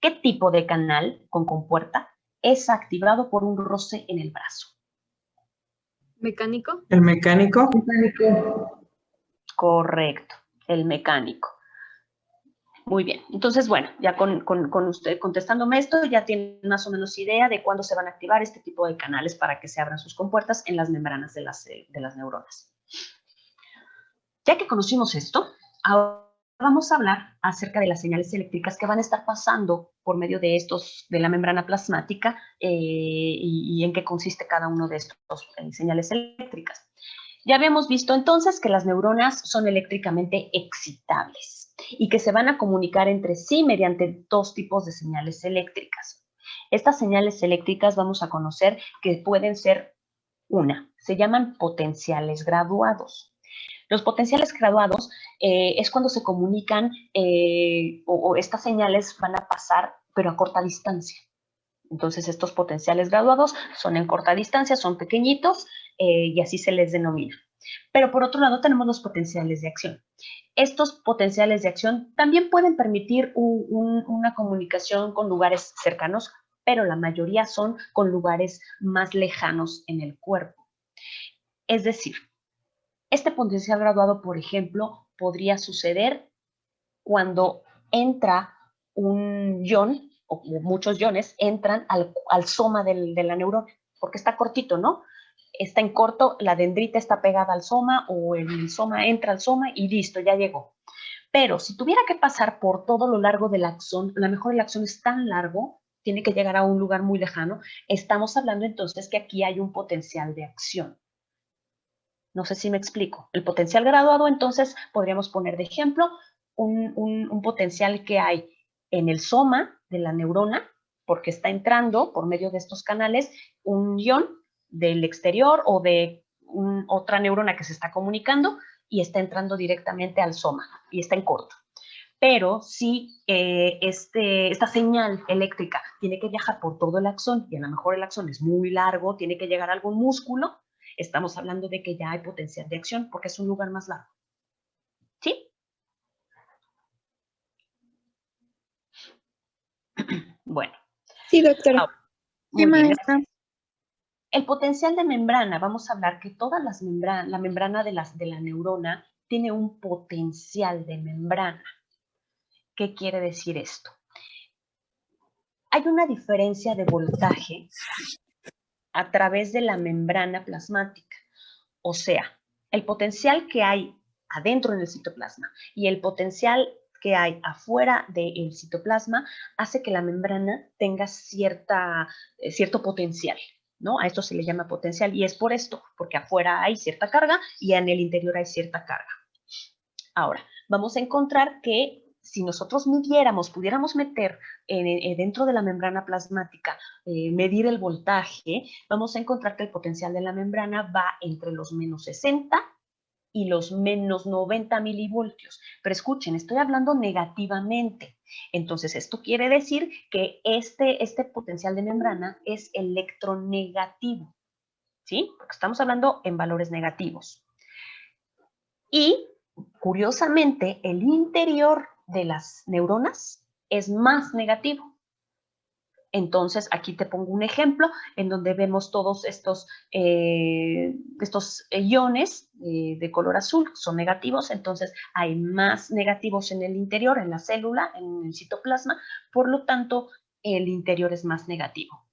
Speaker 1: ¿Qué tipo de canal con compuerta es activado por un roce en el brazo?
Speaker 2: ¿Mecánico?
Speaker 3: ¿El mecánico?
Speaker 1: Correcto, el mecánico. Muy bien, entonces, bueno, ya con usted contestándome esto, ya tienen más o menos idea de cuándo se van a activar este tipo de canales para que se abran sus compuertas en las membranas de las neuronas. Ya que conocimos esto, ahora vamos a hablar acerca de las señales eléctricas que van a estar pasando por medio de de la membrana plasmática y en qué consiste cada uno de estos señales eléctricas. Ya habíamos visto entonces que las neuronas son eléctricamente excitables y que se van a comunicar entre sí mediante 2 tipos de señales eléctricas. Estas señales eléctricas vamos a conocer que pueden ser se llaman potenciales graduados. Los potenciales graduados es cuando se comunican o estas señales van a pasar, pero a corta distancia. Entonces, estos potenciales graduados son en corta distancia, son pequeñitos y así se les denomina. Pero por otro lado tenemos los potenciales de acción. Estos potenciales de acción también pueden permitir una comunicación con lugares cercanos, pero la mayoría son con lugares más lejanos en el cuerpo. Es decir, este potencial graduado, por ejemplo, podría suceder cuando entra un ion, o muchos iones entran al soma de la neurona, porque está cortito, ¿no? Está en corto, la dendrita está pegada al soma o el soma entra al soma y listo, ya llegó. Pero si tuviera que pasar por todo lo largo del axón, a lo mejor el axón es tan largo, tiene que llegar a un lugar muy lejano, estamos hablando entonces que aquí hay un potencial de acción. No sé si me explico. El potencial graduado, entonces, podríamos poner de ejemplo un potencial que hay en el soma de la neurona, porque está entrando por medio de estos canales un ion del exterior o de otra neurona que se está comunicando y está entrando directamente al soma y está en corto. Pero si esta señal eléctrica tiene que viajar por todo el axón y a lo mejor el axón es muy largo, tiene que llegar a algún músculo, estamos hablando de que ya hay potencial de acción porque es un lugar más largo. ¿Sí?
Speaker 8: Sí, doctora.
Speaker 1: Ahora,
Speaker 5: Sí,
Speaker 1: muy bien,
Speaker 5: maestra.
Speaker 1: gracias. El potencial de membrana, vamos a hablar que todas las membranas, la membrana de la neurona tiene un potencial de membrana. ¿Qué quiere decir esto? Hay una diferencia de voltaje a través de la membrana plasmática. O sea, el potencial que hay adentro en el citoplasma y el potencial que hay afuera del citoplasma hace que la membrana tenga cierto potencial, ¿no? A esto se le llama potencial y es por esto, porque afuera hay cierta carga y en el interior hay cierta carga. Ahora, vamos a encontrar que si nosotros pudiéramos meter dentro de la membrana plasmática, medir el voltaje, vamos a encontrar que el potencial de la membrana va entre los menos 60 y los menos 90 milivoltios. Pero escuchen, estoy hablando negativamente. Entonces, esto quiere decir que este potencial de membrana es electronegativo, ¿sí? Porque estamos hablando en valores negativos. Y, curiosamente, el interior de las neuronas es más negativo. Entonces, aquí te pongo un ejemplo en donde vemos todos estos iones de color azul, son negativos, entonces hay más negativos en el interior, en la célula, en el citoplasma, por lo tanto, el interior es más negativo.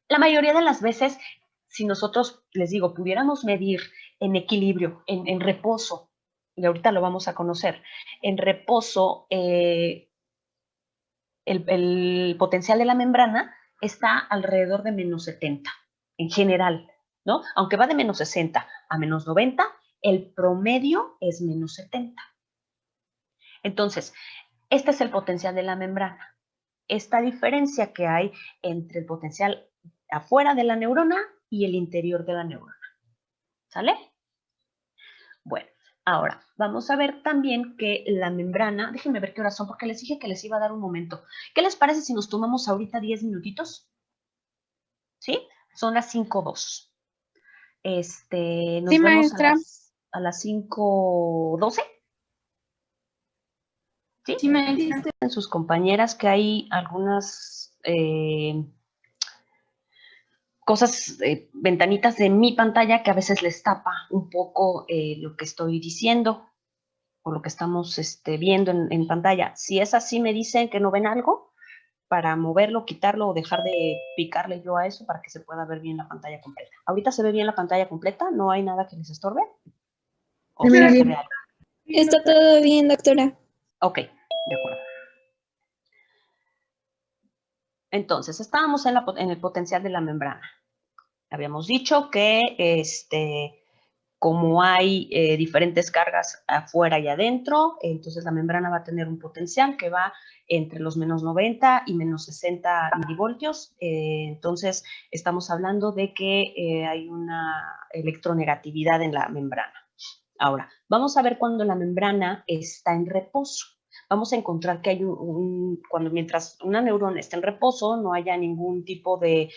Speaker 1: La mayoría de las veces, si nosotros, les digo, pudiéramos medir en equilibrio, en reposo, y ahorita lo vamos a conocer, en reposo, el potencial de la membrana está alrededor de menos 70 en general, ¿no? Aunque va de menos 60 a menos 90, el promedio es menos 70. Entonces, este es el potencial de la membrana. Esta diferencia que hay entre el potencial afuera de la neurona y el interior de la neurona. ¿Sale? Bueno, ahora vamos a ver también que la membrana, déjenme ver qué horas son, porque les dije que les iba a dar un momento. ¿Qué les parece si nos tomamos ahorita 10 minutitos? ¿Sí? Son las 5:02. Nos
Speaker 8: Sí,
Speaker 1: vemos
Speaker 8: maestra.
Speaker 1: a las 5:12. ¿Sí?
Speaker 8: Sí, maestra.
Speaker 1: En sus compañeras que hay algunas cosas, ventanitas de mi pantalla que a veces les tapa un poco lo que estoy diciendo o lo que estamos viendo en pantalla. Si es así, me dicen que no ven algo para moverlo, quitarlo o dejar de picarle yo a eso para que se pueda ver bien la pantalla completa. ¿Ahorita se ve bien la pantalla completa? ¿No hay nada que les estorbe? ¿O
Speaker 8: Sí,
Speaker 1: sí se ve algo?
Speaker 8: Está todo bien, doctora.
Speaker 1: Ok, de acuerdo. Entonces, estábamos en el potencial de la membrana. Habíamos dicho que como hay diferentes cargas afuera y adentro, entonces la membrana va a tener un potencial que va entre los menos 90 y menos 60 milivoltios. Entonces, estamos hablando de que hay una electronegatividad en la membrana. Ahora, vamos a ver cuando la membrana está en reposo. Vamos a encontrar que hay cuando mientras una neurona está en reposo, no haya ningún tipo de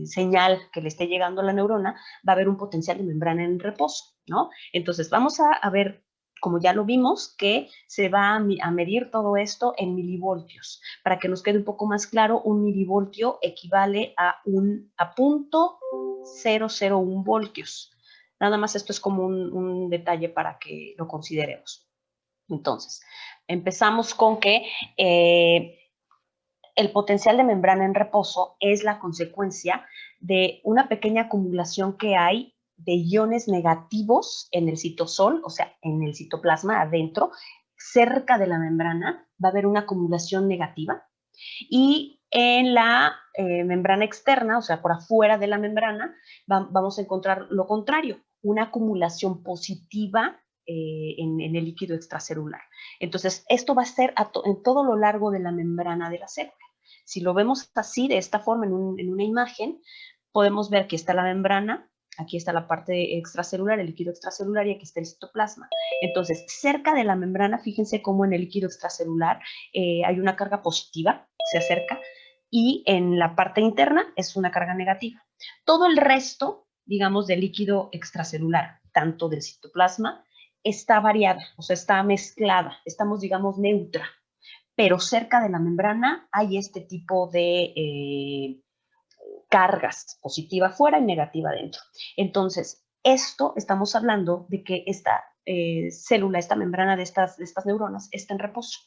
Speaker 1: señal que le esté llegando a la neurona, va a haber un potencial de membrana en reposo, ¿no? Entonces, vamos a ver, como ya lo vimos, que se va a medir todo esto en milivoltios. Para que nos quede un poco más claro, un milivoltio equivale a 0.001 voltios. Nada más esto es como un detalle para que lo consideremos. Entonces, empezamos con que el potencial de membrana en reposo es la consecuencia de una pequeña acumulación que hay de iones negativos en el citosol, o sea, en el citoplasma adentro, cerca de la membrana va a haber una acumulación negativa y en la membrana externa, o sea, por afuera de la membrana, vamos a encontrar lo contrario, una acumulación positiva en el líquido extracelular. Entonces, esto va a ser en todo lo largo de la membrana de la célula. Si lo vemos así, de esta forma, en una imagen, podemos ver que está la membrana, aquí está la parte extracelular, el líquido extracelular, y aquí está el citoplasma. Entonces, cerca de la membrana, fíjense cómo en el líquido extracelular hay una carga positiva, se acerca, y en la parte interna es una carga negativa. Todo el resto, digamos, del líquido extracelular, tanto del citoplasma, está variada, o sea, está mezclada, estamos, digamos, neutra. pero cerca de la membrana hay este tipo de cargas, positiva afuera y negativa adentro. Entonces, esto estamos hablando de que esta célula, esta membrana de estas neuronas está en reposo.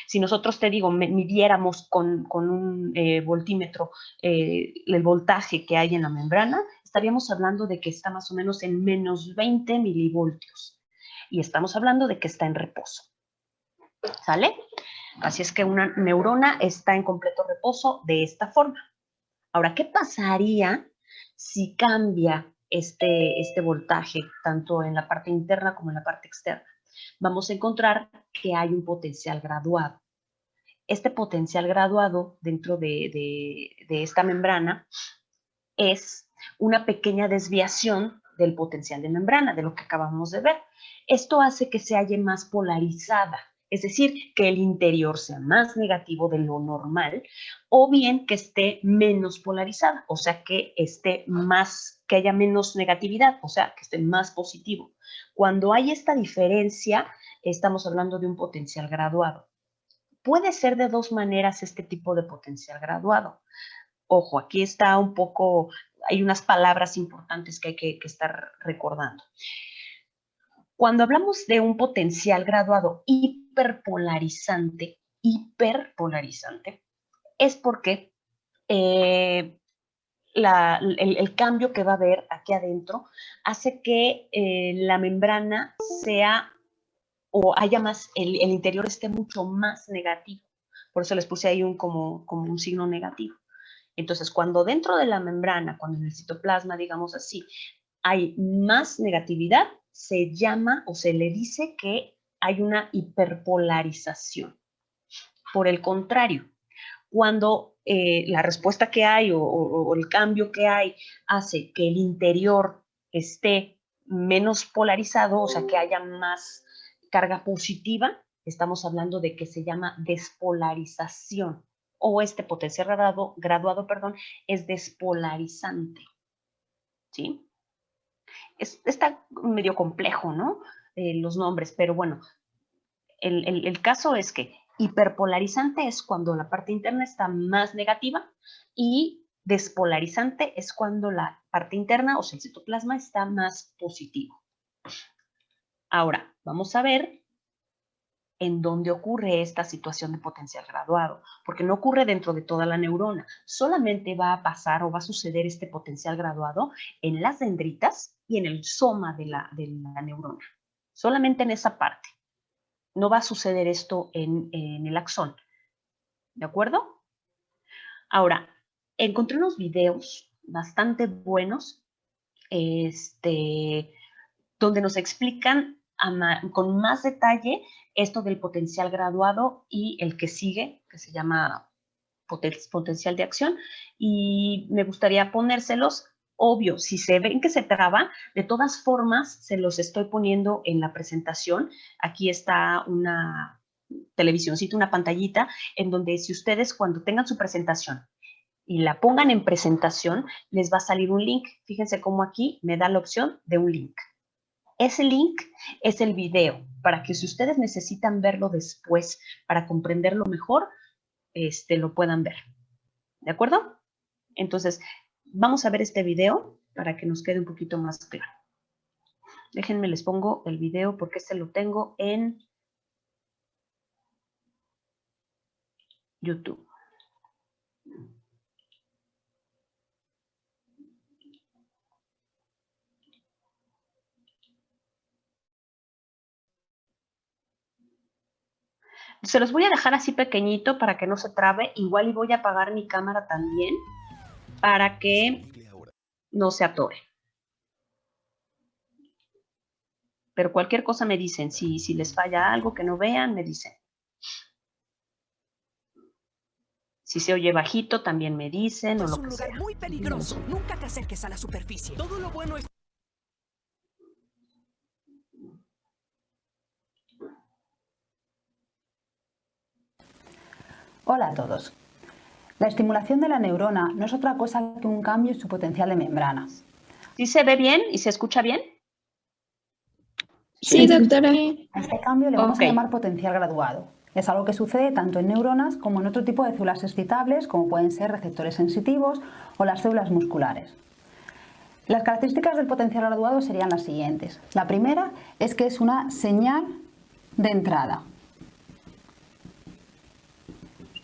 Speaker 1: Si nosotros, te digo, midiéramos con un voltímetro el voltaje que hay en la membrana, estaríamos hablando de que está más o menos en menos 20 milivoltios. Y estamos hablando de que está en reposo. ¿Sale? Así es que una neurona está en completo reposo de esta forma. Ahora, ¿qué pasaría si cambia este voltaje, tanto en la parte interna como en la parte externa? Vamos a encontrar que hay un potencial graduado. Este potencial graduado dentro de esta membrana es una pequeña desviación del potencial de membrana, de lo que acabamos de ver. Esto hace que se halle más polarizada, es decir, que el interior sea más negativo de lo normal, o bien que esté menos polarizada, o sea, que haya menos negatividad, o sea, que esté más positivo. Cuando hay esta diferencia, estamos hablando de un potencial graduado. Puede ser de dos maneras este tipo de potencial graduado. Ojo, aquí está un poco, hay unas palabras importantes que hay que estar recordando. Cuando hablamos de un potencial graduado hiperpolarizante, es porque el cambio que va a haber aquí adentro hace que la membrana sea o haya más, el interior esté mucho más negativo. Por eso les puse ahí como un signo negativo. Entonces, cuando dentro de la membrana, cuando en el citoplasma, digamos así, hay más negatividad, se llama o se le dice que hay una hiperpolarización. Por el contrario, cuando la respuesta que hay o el cambio que hay hace que el interior esté menos polarizado, o sea, que haya más carga positiva, estamos hablando de que se llama despolarización, o este potencial graduado, es despolarizante. ¿Sí? Está medio complejo, ¿no? Los nombres, pero bueno, el caso es que hiperpolarizante es cuando la parte interna está más negativa y despolarizante es cuando la parte interna, o sea, el citoplasma, está más positivo. Ahora, vamos a ver en dónde ocurre esta situación de potencial graduado, porque no ocurre dentro de toda la neurona, solamente va a pasar o va a suceder este potencial graduado en las dendritas y en el soma de la neurona, solamente en esa parte. No va a suceder esto en el axón, ¿de acuerdo? Ahora, encontré unos videos bastante buenos, donde nos explican con más detalle esto del potencial graduado y el que sigue, que se llama potencial de acción, y me gustaría ponérselos. Obvio, si se ven que se traba, de todas formas se los estoy poniendo en la presentación. Aquí está una televisioncita, una pantallita, en donde si ustedes cuando tengan su presentación y la pongan en presentación, les va a salir un link. Fíjense cómo aquí me da la opción de un link. Ese link es el video, para que si ustedes necesitan verlo después para comprenderlo mejor, lo puedan ver. ¿De acuerdo? Entonces, vamos a ver este video para que nos quede un poquito más claro. Déjenme, les pongo el video porque lo tengo en YouTube. Se los voy a dejar así pequeñito para que no se trabe. Igual y voy a apagar mi cámara también para que no se atore. Pero cualquier cosa me dicen. Si les falla algo que no vean, me dicen. Si se oye bajito, también me dicen.
Speaker 9: Es un lugar muy peligroso. Nunca te acerques a la superficie. Todo lo bueno es...
Speaker 10: Hola a todos. La estimulación de la neurona no es otra cosa que un cambio en su potencial de membranas.
Speaker 1: ¿Sí se ve bien y se escucha bien?
Speaker 8: Sí, doctora.
Speaker 10: A este cambio le vamos a llamar potencial graduado. Es algo que sucede tanto en neuronas como en otro tipo de células excitables, como pueden ser receptores sensitivos o las células musculares. Las características del potencial graduado serían las siguientes. La primera es que es una señal de entrada.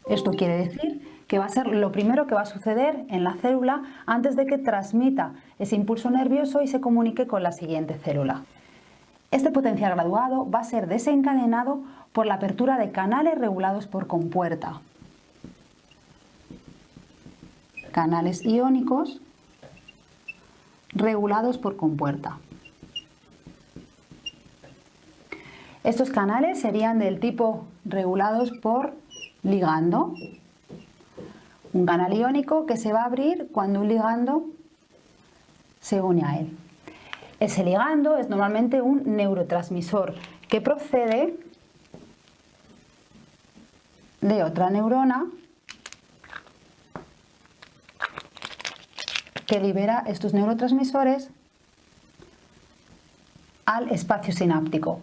Speaker 10: Esto quiere decir que va a ser lo primero que va a suceder en la célula antes de que transmita ese impulso nervioso y se comunique con la siguiente célula. Este potencial graduado va a ser desencadenado por la apertura de canales regulados por compuerta. Canales iónicos regulados por compuerta. Estos canales serían del tipo regulados por ligando. Un canal iónico que se va a abrir cuando un ligando se une a él. Ese ligando es normalmente un neurotransmisor que procede de otra neurona que libera estos neurotransmisores al espacio sináptico.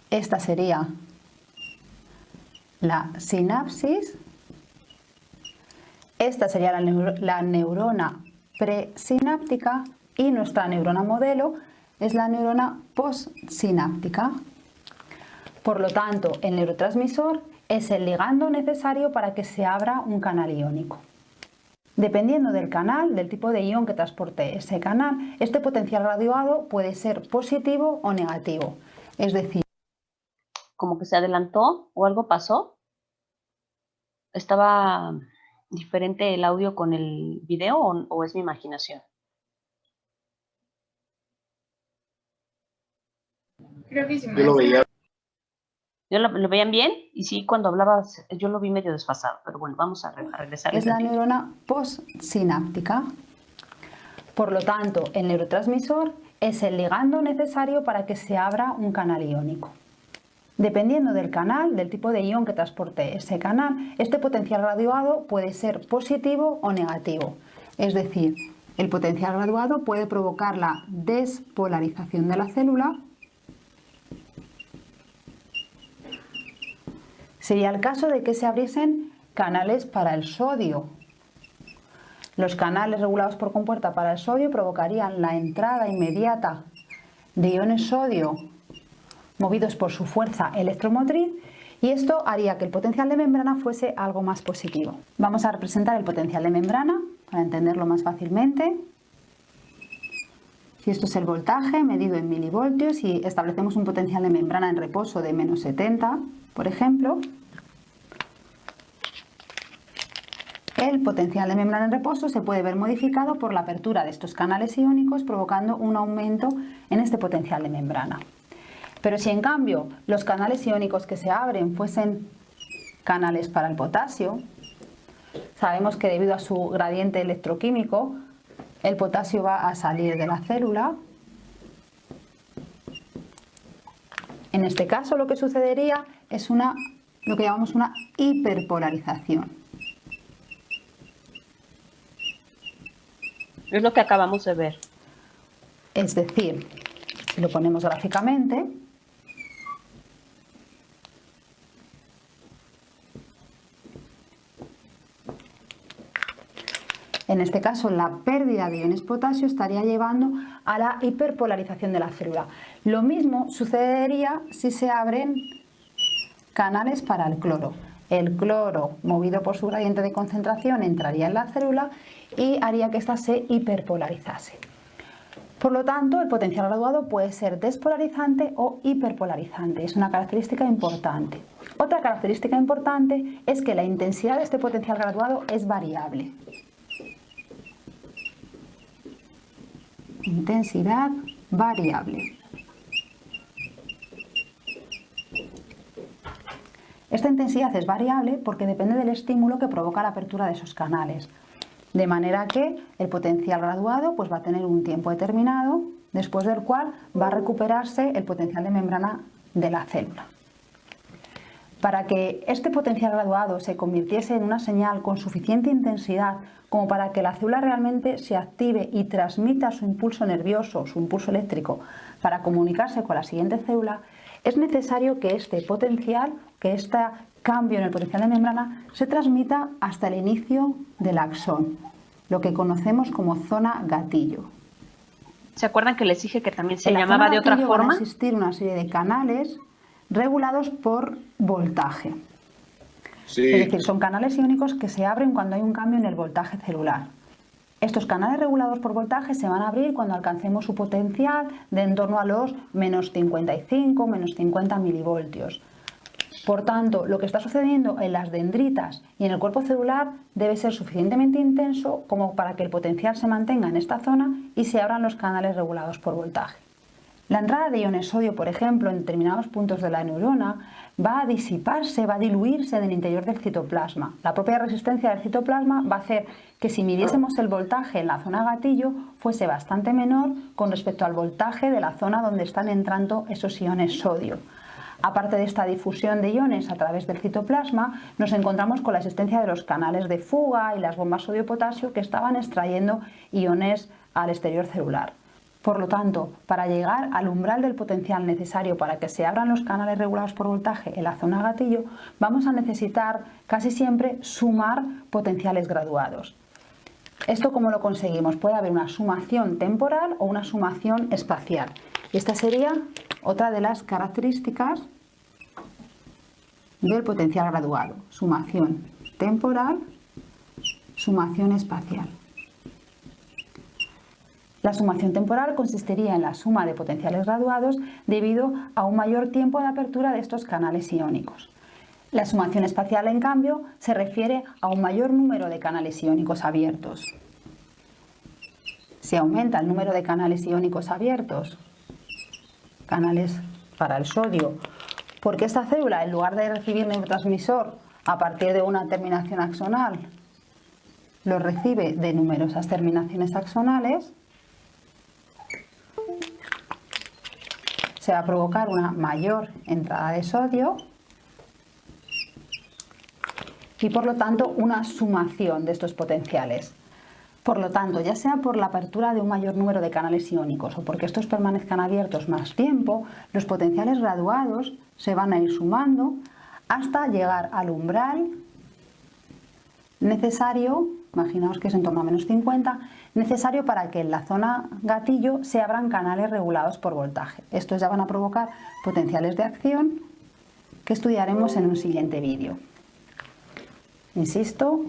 Speaker 10: Esta sería la sinapsis. Esta sería la neurona presináptica y nuestra neurona modelo es la neurona postsináptica. Por lo tanto, el neurotransmisor es el ligando necesario para que se abra un canal iónico. Dependiendo del canal, del tipo de ion que transporte ese canal, este potencial graduado puede ser positivo o negativo. Es decir,
Speaker 1: como que se adelantó o algo pasó. ¿Estaba diferente el audio con el video o es mi imaginación?
Speaker 2: Creo que sí.
Speaker 11: Yo lo veía.
Speaker 1: ¿Lo veían bien? Y sí, cuando hablaba yo lo vi medio desfasado, pero bueno, vamos a regresar.
Speaker 10: Es la neurona postsináptica. Por lo tanto, el neurotransmisor es el ligando necesario para que se abra un canal iónico. Dependiendo del canal, del tipo de ion que transporte ese canal, este potencial graduado puede ser positivo o negativo. Es decir, el potencial graduado puede provocar la despolarización de la célula. Sería el caso de que se abriesen canales para el sodio. Los canales regulados por compuerta para el sodio provocarían la entrada inmediata de iones sodio movidos por su fuerza electromotriz y esto haría que el potencial de membrana fuese algo más positivo. Vamos a representar el potencial de membrana para entenderlo más fácilmente. Si esto es el voltaje medido en milivoltios y establecemos un potencial de membrana en reposo de menos 70, por ejemplo, el potencial de membrana en reposo se puede ver modificado por la apertura de estos canales iónicos provocando un aumento en este potencial de membrana. Pero si en cambio los canales iónicos que se abren fuesen canales para el potasio, sabemos que debido a su gradiente electroquímico el potasio va a salir de la célula. En este caso lo que sucedería es lo que llamamos una hiperpolarización.
Speaker 1: Es lo que acabamos de ver.
Speaker 10: Es decir, si lo ponemos gráficamente, en este caso la pérdida de iones potasio estaría llevando a la hiperpolarización de la célula. Lo mismo sucedería si se abren canales para el cloro. El cloro, movido por su gradiente de concentración, entraría en la célula y haría que ésta se hiperpolarizase. Por lo tanto, el potencial graduado puede ser despolarizante o hiperpolarizante. Es una característica importante. Otra característica importante es que la intensidad de este potencial graduado es variable. Intensidad variable. Esta intensidad es variable porque depende del estímulo que provoca la apertura de esos canales. De manera que el potencial graduado va a tener un tiempo determinado, después del cual va a recuperarse el potencial de membrana de la célula. Para que este potencial graduado se convirtiese en una señal con suficiente intensidad como para que la célula realmente se active y transmita su impulso nervioso, su impulso eléctrico, para comunicarse con la siguiente célula, es necesario que este potencial, que esta cambio en el potencial de membrana se transmita hasta el inicio del axón, lo que conocemos como zona gatillo.
Speaker 1: ¿Se acuerdan que les dije que también se
Speaker 10: En la
Speaker 1: llamaba
Speaker 10: zona
Speaker 1: de otra
Speaker 10: gatillo van a
Speaker 1: forma?
Speaker 10: existir una serie de canales regulados por voltaje.
Speaker 11: Sí.
Speaker 10: Es decir, son canales iónicos que se abren cuando hay un cambio en el voltaje celular. Estos canales regulados por voltaje se van a abrir cuando alcancemos su potencial de en torno a los menos 55, menos 50 milivoltios. Por tanto, lo que está sucediendo en las dendritas y en el cuerpo celular debe ser suficientemente intenso como para que el potencial se mantenga en esta zona y se abran los canales regulados por voltaje. La entrada de iones sodio, por ejemplo, en determinados puntos de la neurona va a disiparse, va a diluirse en el interior del citoplasma. La propia resistencia del citoplasma va a hacer que si midiésemos el voltaje en la zona gatillo fuese bastante menor con respecto al voltaje de la zona donde están entrando esos iones sodio. Aparte de esta difusión de iones a través del citoplasma, nos encontramos con la existencia de los canales de fuga y las bombas sodio-potasio que estaban extrayendo iones al exterior celular. Por lo tanto, para llegar al umbral del potencial necesario para que se abran los canales regulados por voltaje en la zona gatillo, vamos a necesitar casi siempre sumar potenciales graduados. ¿Esto cómo lo conseguimos? Puede haber una sumación temporal o una sumación espacial. Y esta sería otra de las características del potencial graduado. Sumación temporal, sumación espacial. La sumación temporal consistiría en la suma de potenciales graduados debido a un mayor tiempo de apertura de estos canales iónicos. La sumación espacial, en cambio, se refiere a un mayor número de canales iónicos abiertos. Si aumenta el número de canales iónicos abiertos, canales para el sodio, porque esta célula, en lugar de recibir neurotransmisor a partir de una terminación axonal, lo recibe de numerosas terminaciones axonales, se va a provocar una mayor entrada de sodio y por lo tanto una sumación de estos potenciales. Por lo tanto, ya sea por la apertura de un mayor número de canales iónicos o porque estos permanezcan abiertos más tiempo, los potenciales graduados se van a ir sumando hasta llegar al umbral necesario, imaginaos que es en torno a menos 50, necesario para que en la zona gatillo se abran canales regulados por voltaje. Estos ya van a provocar potenciales de acción que estudiaremos en un siguiente vídeo. Insisto,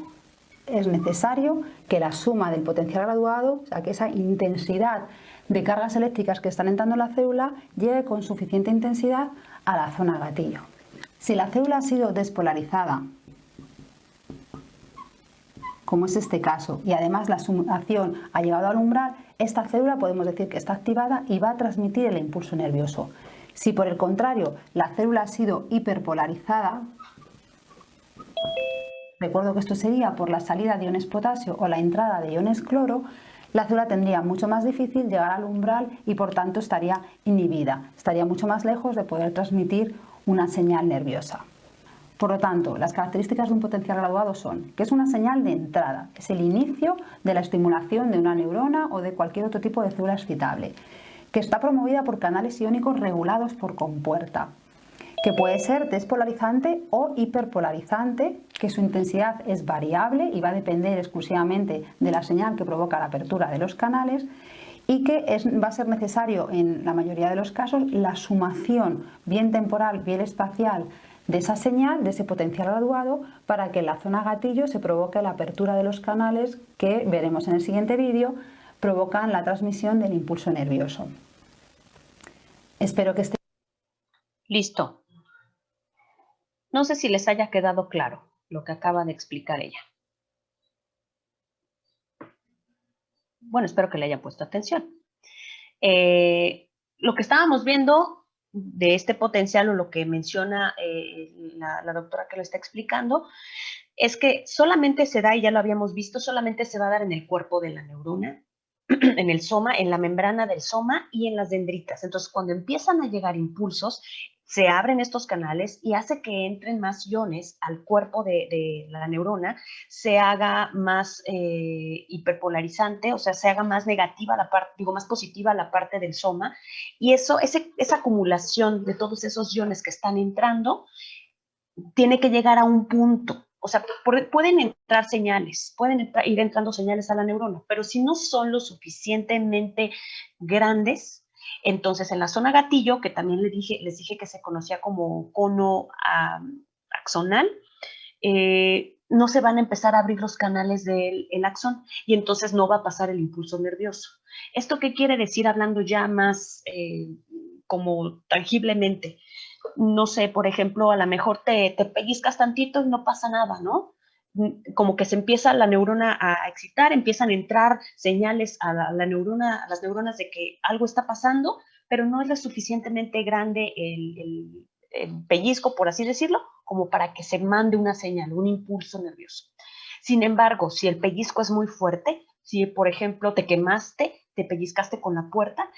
Speaker 10: es necesario que la suma del potencial graduado, o sea, que esa intensidad de cargas eléctricas que están entrando en la célula llegue con suficiente intensidad a la zona gatillo. Si la célula ha sido despolarizada, como es este caso, y además la sumación ha llegado al umbral, esta célula podemos decir que está activada y va a transmitir el impulso nervioso. Si por el contrario la célula ha sido hiperpolarizada, recuerdo que esto sería por la salida de iones potasio o la entrada de iones cloro, la célula tendría mucho más difícil llegar al umbral y por tanto estaría inhibida, estaría mucho más lejos de poder transmitir una señal nerviosa. Por lo tanto, las características de un potencial graduado son que es una señal de entrada, es el inicio de la estimulación de una neurona o de cualquier otro tipo de célula excitable, que está promovida por canales iónicos regulados por compuerta, que puede ser despolarizante o hiperpolarizante, que su intensidad es variable y va a depender exclusivamente de la señal que provoca la apertura de los canales, y que va a ser necesario en la mayoría de los casos la sumación bien temporal, bien espacial de esa señal, de ese potencial graduado, para que en la zona gatillo se provoque la apertura de los canales que veremos en el siguiente vídeo, provocan la transmisión del impulso nervioso. Espero que esté...
Speaker 1: Listo. No sé si les haya quedado claro lo que acaba de explicar ella. Bueno, espero que le haya puesto atención. Lo que estábamos viendo de este potencial o lo que menciona la doctora que lo está explicando es que solamente se da, y ya lo habíamos visto, solamente se va a dar en el cuerpo de la neurona, en el soma, en la membrana del soma y en las dendritas. Entonces, cuando empiezan a llegar impulsos, se abren estos canales y hace que entren más iones al cuerpo de la neurona, se haga más hiperpolarizante, o sea, se haga más negativa la parte, digo, más positiva la parte del soma, y esa acumulación de todos esos iones que están entrando tiene que llegar a un punto. O sea, pueden entrar señales, pueden ir entrando señales a la neurona, pero si no son lo suficientemente grandes, entonces en la zona gatillo, que también les dije que se conocía como cono axonal, no se van a empezar a abrir los canales del axón y entonces no va a pasar el impulso nervioso. ¿Esto qué quiere decir hablando ya más como tangiblemente? No sé, por ejemplo, a lo mejor te pellizcas tantito y no pasa nada, ¿no? Como que se empieza la neurona a excitar, empiezan a entrar señales a la neurona, a las neuronas de que algo está pasando, pero no es lo suficientemente grande el pellizco, por así decirlo, como para que se mande una señal, un impulso nervioso. Sin embargo, si el pellizco es muy fuerte, si por ejemplo te quemaste, te pellizcaste con la puerta,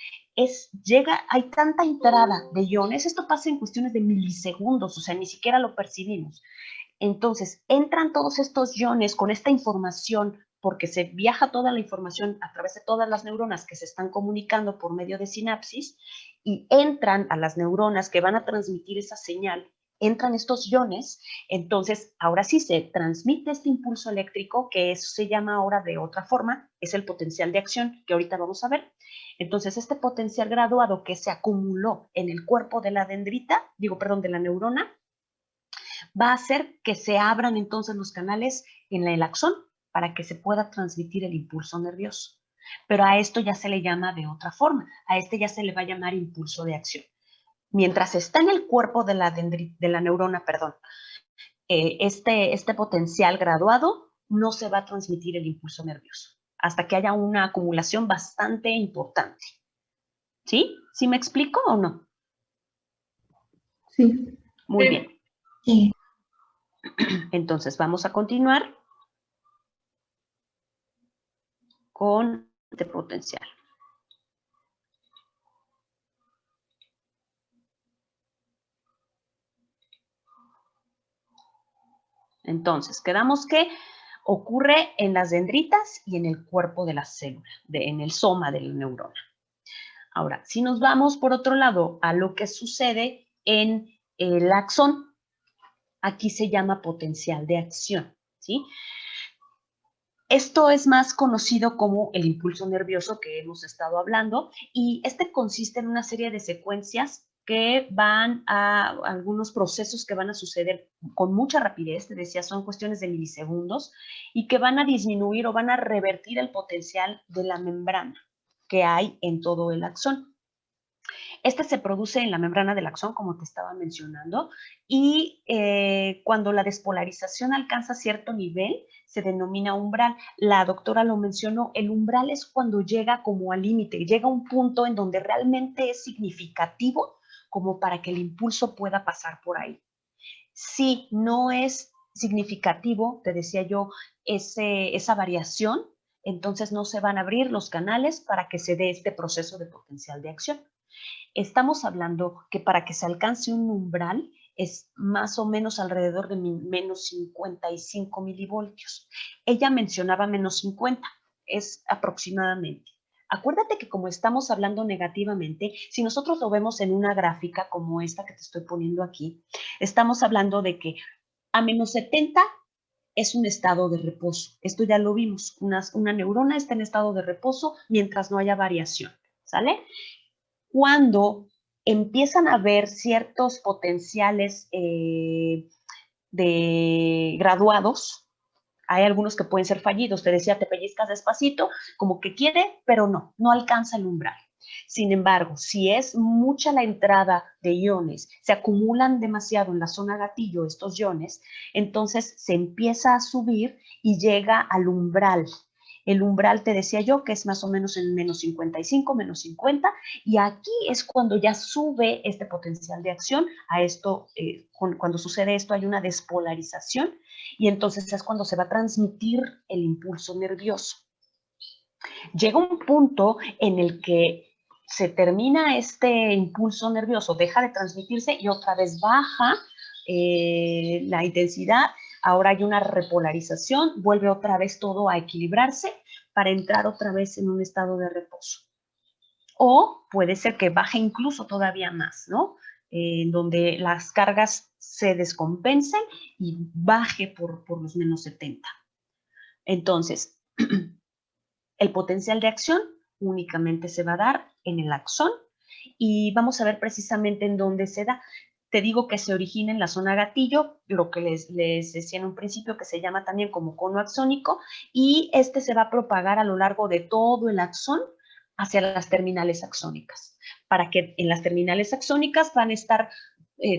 Speaker 1: hay tanta entrada de iones, esto pasa en cuestiones de milisegundos, o sea, ni siquiera lo percibimos. Entonces, entran todos estos iones con esta información, porque se viaja toda la información a través de todas las neuronas que se están comunicando por medio de sinapsis, y entran a las neuronas que van a transmitir esa señal, entran estos iones, entonces ahora sí se transmite este impulso eléctrico, que eso se llama ahora de otra forma, es el potencial de acción, que ahorita vamos a ver. Entonces este potencial graduado que se acumuló en el cuerpo de la dendrita, de la neurona, va a hacer que se abran entonces los canales en el axón para que se pueda transmitir el impulso nervioso. Pero a esto ya se le llama de otra forma, a este ya se le va a llamar impulso de acción. Mientras está en el cuerpo de la neurona, este potencial graduado no se va a transmitir el impulso nervioso hasta que haya una acumulación bastante importante. ¿Sí? ¿Sí me explico o no?
Speaker 2: Sí.
Speaker 1: Muy bien.
Speaker 8: Sí.
Speaker 1: Entonces vamos a continuar con este potencial. Entonces, quedamos que ocurre en las dendritas y en el cuerpo de la célula, en el soma de la neurona. Ahora, si nos vamos por otro lado a lo que sucede en el axón, aquí se llama potencial de acción, ¿sí? Esto es más conocido como el impulso nervioso que hemos estado hablando, y este consiste en una serie de secuencias que van a algunos procesos que van a suceder con mucha rapidez, te decía, son cuestiones de milisegundos, y que van a disminuir o van a revertir el potencial de la membrana que hay en todo el axón. Este se produce en la membrana del axón, como te estaba mencionando, y cuando la despolarización alcanza cierto nivel, se denomina umbral. La doctora lo mencionó, el umbral es cuando llega como al límite, llega a un punto en donde realmente es significativo como para que el impulso pueda pasar por ahí. Si no es significativo, te decía yo, esa variación, entonces no se van a abrir los canales para que se dé este proceso de potencial de acción. Estamos hablando que para que se alcance un umbral es más o menos alrededor de menos 55 milivoltios. Ella mencionaba menos 50, es aproximadamente. Acuérdate que como estamos hablando negativamente, si nosotros lo vemos en una gráfica como esta que te estoy poniendo aquí, estamos hablando de que a menos 70 es un estado de reposo. Esto ya lo vimos. Una neurona está en estado de reposo mientras no haya variación, ¿sale? Cuando empiezan a haber ciertos potenciales graduados, hay algunos que pueden ser fallidos. Te decía, te pellizcas despacito, como que quiere, pero no alcanza el umbral. Sin embargo, si es mucha la entrada de iones, se acumulan demasiado en la zona gatillo estos iones, entonces se empieza a subir y llega al umbral. El umbral, te decía yo, que es más o menos en menos 55, menos 50, y aquí es cuando ya sube este potencial de acción. A esto, cuando sucede esto, hay una despolarización, y entonces es cuando se va a transmitir el impulso nervioso. Llega un punto en el que se termina este impulso nervioso, deja de transmitirse y otra vez baja la intensidad. Ahora hay una repolarización, vuelve otra vez todo a equilibrarse para entrar otra vez en un estado de reposo. O puede ser que baje incluso todavía más, ¿no? Donde las cargas se descompensen y baje por los menos 70. Entonces, el potencial de acción únicamente se va a dar en el axón y vamos a ver precisamente en dónde se da. Te digo que se origina en la zona gatillo, lo que les decía en un principio, que se llama también como cono axónico, y este se va a propagar a lo largo de todo el axón hacia las terminales axónicas, para que en las terminales axónicas van a estar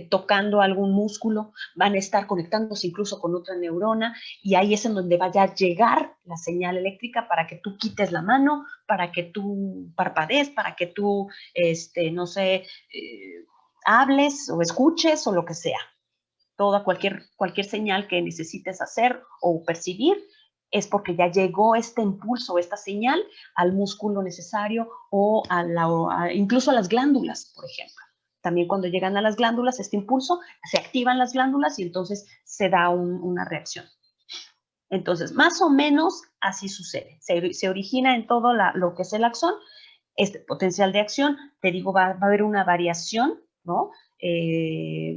Speaker 1: tocando algún músculo, van a estar conectándose incluso con otra neurona, y ahí es en donde vaya a llegar la señal eléctrica para que tú quites la mano, para que tú parpadees, para que tú, no sé, hables o escuches o lo que sea. Toda cualquier señal que necesites hacer o percibir es porque ya llegó este impulso, esta señal al músculo necesario o incluso a las glándulas, por ejemplo. También cuando llegan a las glándulas, este impulso, se activan las glándulas y entonces se da una reacción. Entonces, más o menos así sucede. Se origina en todo lo que es el axón. Este potencial de acción, te digo, va a haber una variación, ¿no?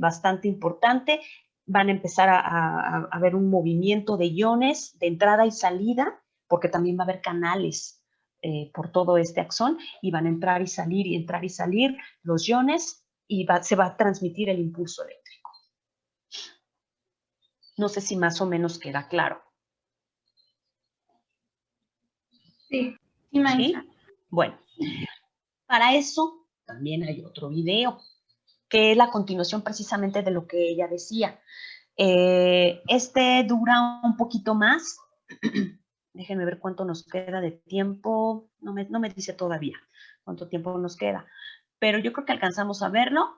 Speaker 1: Bastante importante. Van a empezar a haber un movimiento de iones de entrada y salida, porque también va a haber canales por todo este axón, y van a entrar y salir los iones, y se va a transmitir el impulso eléctrico. No sé si más o menos queda claro.
Speaker 2: Sí.
Speaker 1: ¿Sí? Bueno, para eso también hay otro video, que es la continuación precisamente de lo que ella decía. Este dura un poquito más. Déjenme ver cuánto nos queda de tiempo. No me dice todavía cuánto tiempo nos queda, pero yo creo que alcanzamos a verlo.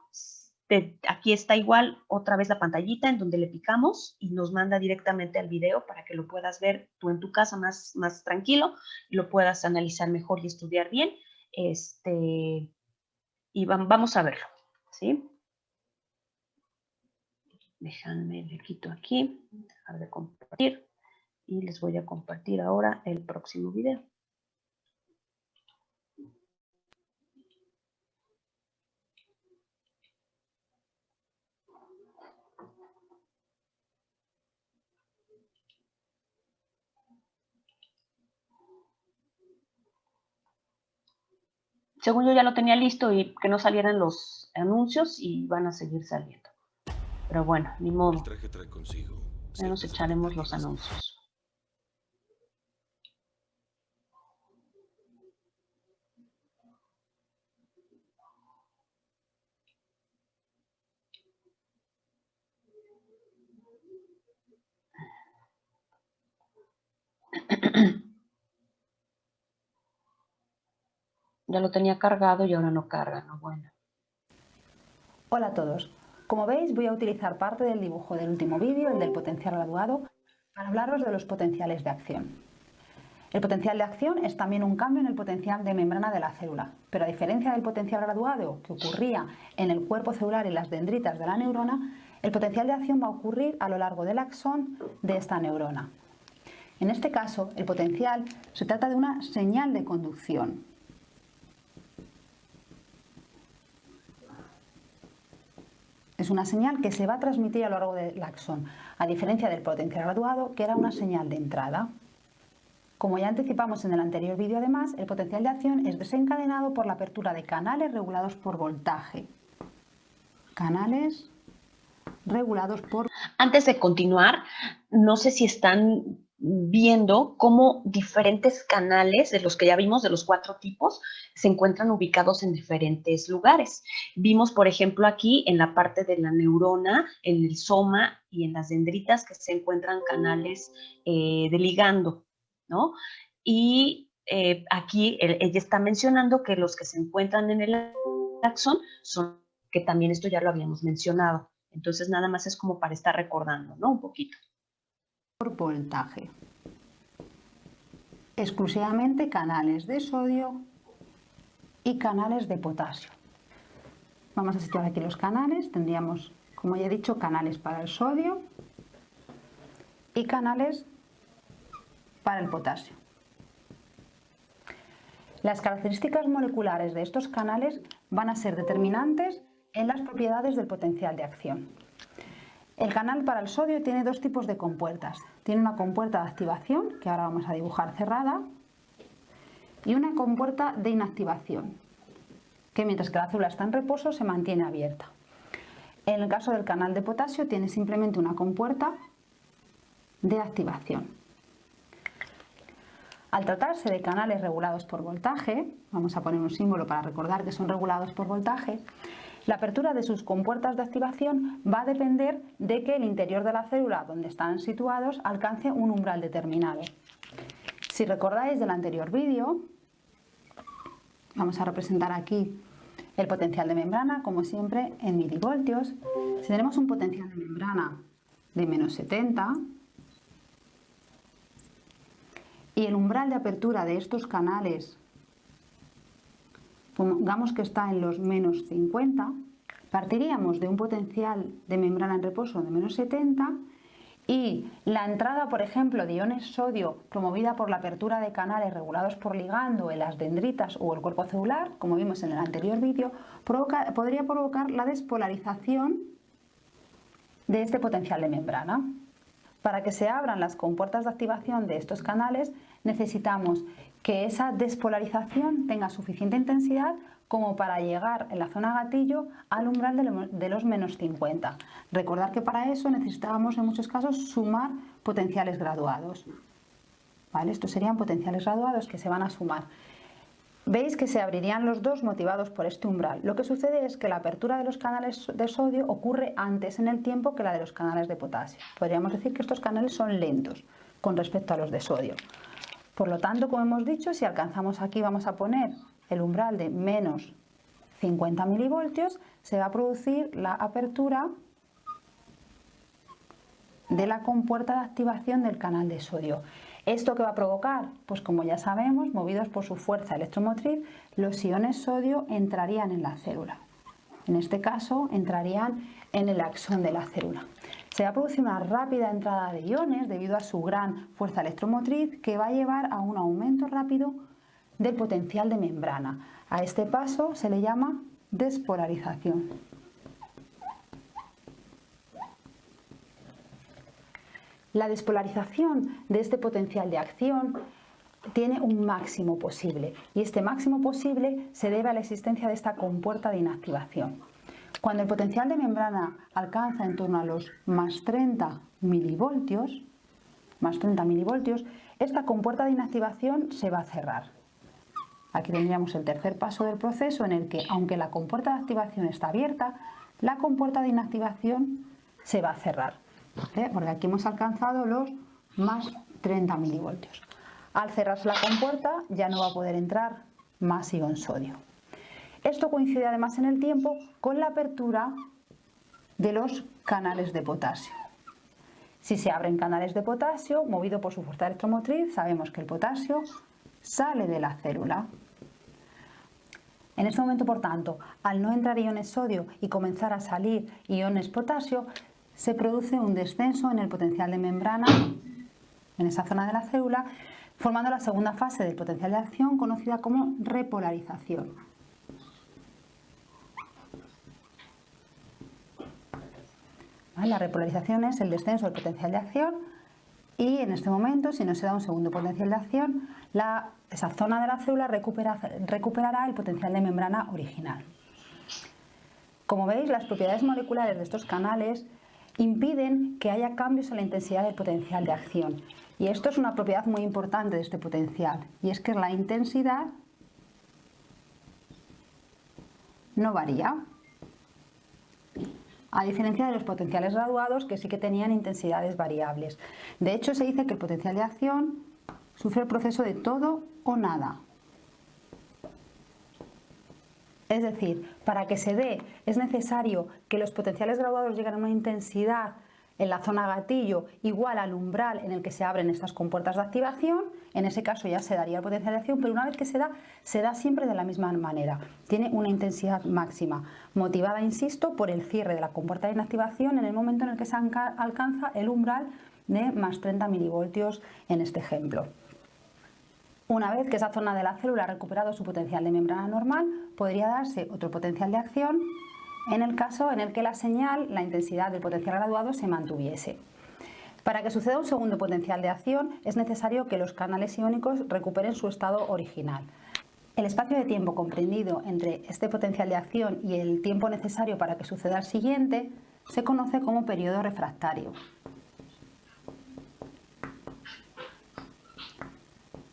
Speaker 1: Aquí está igual otra vez la pantallita en donde le picamos y nos manda directamente al video para que lo puedas ver tú en tu casa más tranquilo, lo puedas analizar mejor y estudiar bien. Y vamos a verlo, ¿sí? Déjame, le quito aquí, dejar de compartir, y les voy a compartir ahora el próximo video. Según yo ya lo tenía listo y que no salieran los anuncios, y van a seguir saliendo. Pero bueno, ni modo.
Speaker 11: El traje trae consigo
Speaker 1: Ya nos echaremos los anuncios. Ya lo tenía cargado y ahora no carga, ¿no? Bueno.
Speaker 10: Hola a todos. Como veis, voy a utilizar parte del dibujo del último vídeo, el del potencial graduado, para hablaros de los potenciales de acción. El potencial de acción es también un cambio en el potencial de membrana de la célula, pero a diferencia del potencial graduado que ocurría en el cuerpo celular y las dendritas de la neurona, el potencial de acción va a ocurrir a lo largo del axón de esta neurona. En este caso, el potencial se trata de una señal de conducción. Es una señal que se va a transmitir a lo largo del axón, a diferencia del potencial graduado, que era una señal de entrada. Como ya anticipamos en el anterior vídeo, además, el potencial de acción es desencadenado por la apertura de canales regulados por voltaje. Canales regulados por...
Speaker 1: Antes de continuar, no sé si están viendo cómo diferentes canales, de los que ya vimos, de los 4 tipos, se encuentran ubicados en diferentes lugares. Vimos, por ejemplo, aquí en la parte de la neurona, en el soma y en las dendritas, que se encuentran canales de ligando, ¿no? Y aquí ella está mencionando que los que se encuentran en el axón son, que también esto ya lo habíamos mencionado. Entonces, nada más es como para estar recordando, ¿no? Un poquito.
Speaker 10: Por voltaje. Exclusivamente canales de sodio y canales de potasio. Vamos a situar aquí los canales. Tendríamos, como ya he dicho, canales para el sodio y canales para el potasio. Las características moleculares de estos canales van a ser determinantes en las propiedades del potencial de acción. El canal para el sodio tiene dos tipos de compuertas. Tiene una compuerta de activación, que ahora vamos a dibujar cerrada, y una compuerta de inactivación, que mientras que la célula está en reposo se mantiene abierta. En el caso del canal de potasio tiene simplemente una compuerta de activación. Al tratarse de canales regulados por voltaje, vamos a poner un símbolo para recordar que son regulados por voltaje, la apertura de sus compuertas de activación va a depender de que el interior de la célula donde están situados alcance un umbral determinado. Si recordáis del anterior vídeo, vamos a representar aquí el potencial de membrana, como siempre, en milivoltios. Si tenemos un potencial de membrana de menos 70 y el umbral de apertura de estos canales, pongamos que está en los menos 50, partiríamos de un potencial de membrana en reposo de menos 70 y la entrada, por ejemplo, de iones sodio promovida por la apertura de canales regulados por ligando en las dendritas o el cuerpo celular, como vimos en el anterior vídeo, podría provocar la despolarización de este potencial de membrana. Para que se abran las compuertas de activación de estos canales, necesitamos que esa despolarización tenga suficiente intensidad como para llegar en la zona gatillo al umbral de los menos 50. Recordad que para eso necesitábamos en muchos casos sumar potenciales graduados. ¿Vale? Estos serían potenciales graduados que se van a sumar. Veis que se abrirían los dos motivados por este umbral. Lo que sucede es que la apertura de los canales de sodio ocurre antes en el tiempo que la de los canales de potasio. Podríamos decir que estos canales son lentos con respecto a los de sodio. Por lo tanto, como hemos dicho, si alcanzamos aquí, vamos a poner el umbral de menos 50 milivoltios, se va a producir la apertura de la compuerta de activación del canal de sodio. ¿Esto qué va a provocar? Pues como ya sabemos, movidos por su fuerza electromotriz, los iones sodio entrarían en la célula. En este caso, entrarían en el axón de la célula. Se va a producir una rápida entrada de iones debido a su gran fuerza electromotriz que va a llevar a un aumento rápido del potencial de membrana. A este paso se le llama despolarización. La despolarización de este potencial de acción tiene un máximo posible y este máximo posible se debe a la existencia de esta compuerta de inactivación. Cuando el potencial de membrana alcanza en torno a los más 30 milivoltios, esta compuerta de inactivación se va a cerrar. Aquí tendríamos el tercer paso del proceso en el que, aunque la compuerta de activación está abierta, la compuerta de inactivación se va a cerrar. ¿Vale? Porque aquí hemos alcanzado los más 30 milivoltios. Al cerrarse la compuerta ya no va a poder entrar más ion sodio. Esto coincide además en el tiempo con la apertura de los canales de potasio. Si se abren canales de potasio, movido por su fuerza electromotriz, sabemos que el potasio sale de la célula. En este momento, por tanto, al no entrar iones sodio y comenzar a salir iones potasio, se produce un descenso en el potencial de membrana en esa zona de la célula, formando la segunda fase del potencial de acción conocida como repolarización. La repolarización es el descenso del potencial de acción y en este momento, si no se da un segundo potencial de acción, esa zona de la célula recuperará el potencial de membrana original. Como veis, las propiedades moleculares de estos canales impiden que haya cambios en la intensidad del potencial de acción. Y esto es una propiedad muy importante de este potencial, y es que la intensidad no varía, a diferencia de los potenciales graduados que sí que tenían intensidades variables. De hecho, se dice que el potencial de acción sufre el proceso de todo o nada. Es decir, para que se dé es necesario que los potenciales graduados lleguen a una intensidad en la zona gatillo igual al umbral en el que se abren estas compuertas de activación. En ese caso ya se daría el potencial de acción, pero una vez que se da siempre de la misma manera. Tiene una intensidad máxima, motivada, insisto, por el cierre de la compuerta de inactivación en el momento en el que se alcanza el umbral de más 30 milivoltios en este ejemplo. Una vez que esa zona de la célula ha recuperado su potencial de membrana normal, podría darse otro potencial de acción en el caso en el que la señal, la intensidad del potencial graduado se mantuviese. Para que suceda un segundo potencial de acción es necesario que los canales iónicos recuperen su estado original. El espacio de tiempo comprendido entre este potencial de acción y el tiempo necesario para que suceda el siguiente se conoce como periodo refractario.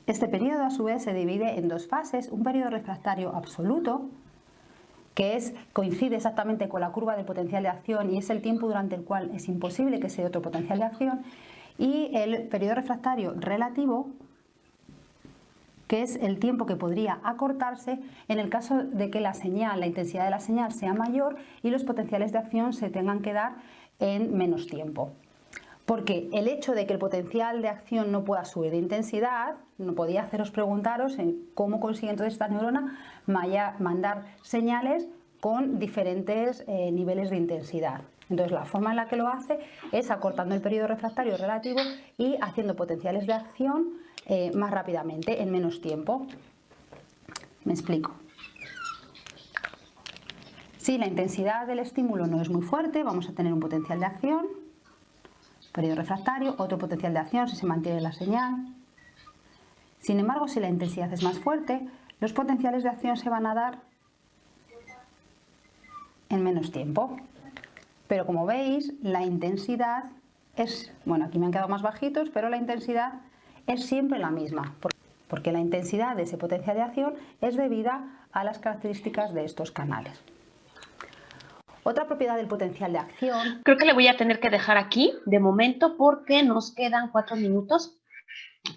Speaker 10: Este periodo, a su vez, se divide en dos fases: un periodo refractario absoluto, que coincide exactamente con la curva del potencial de acción y es el tiempo durante el cual es imposible que sea otro potencial de acción, y el periodo refractario relativo, que es el tiempo que podría acortarse en el caso de que la intensidad de la señal sea mayor y los potenciales de acción se tengan que dar en menos tiempo. Porque el hecho de que el potencial de acción no pueda subir de intensidad, no podía haceros preguntaros en cómo consigue entonces esta neurona mandar señales con diferentes niveles de intensidad. Entonces la forma en la que lo hace es acortando el periodo refractario relativo y haciendo potenciales de acción más rápidamente, en menos tiempo. Me explico. Si la intensidad del estímulo no es muy fuerte, vamos a tener un potencial de acción, periodo refractario, otro potencial de acción si se mantiene la señal. Sin embargo, si la intensidad es más fuerte, los potenciales de acción se van a dar en menos tiempo. Pero como veis, la intensidad es, bueno, aquí me han quedado más bajitos, pero la intensidad es siempre la misma, porque la intensidad de ese potencial de acción es debida a las características de estos canales. Otra propiedad del potencial de acción...
Speaker 1: Creo que le voy a tener que dejar aquí de momento porque nos quedan 4 minutos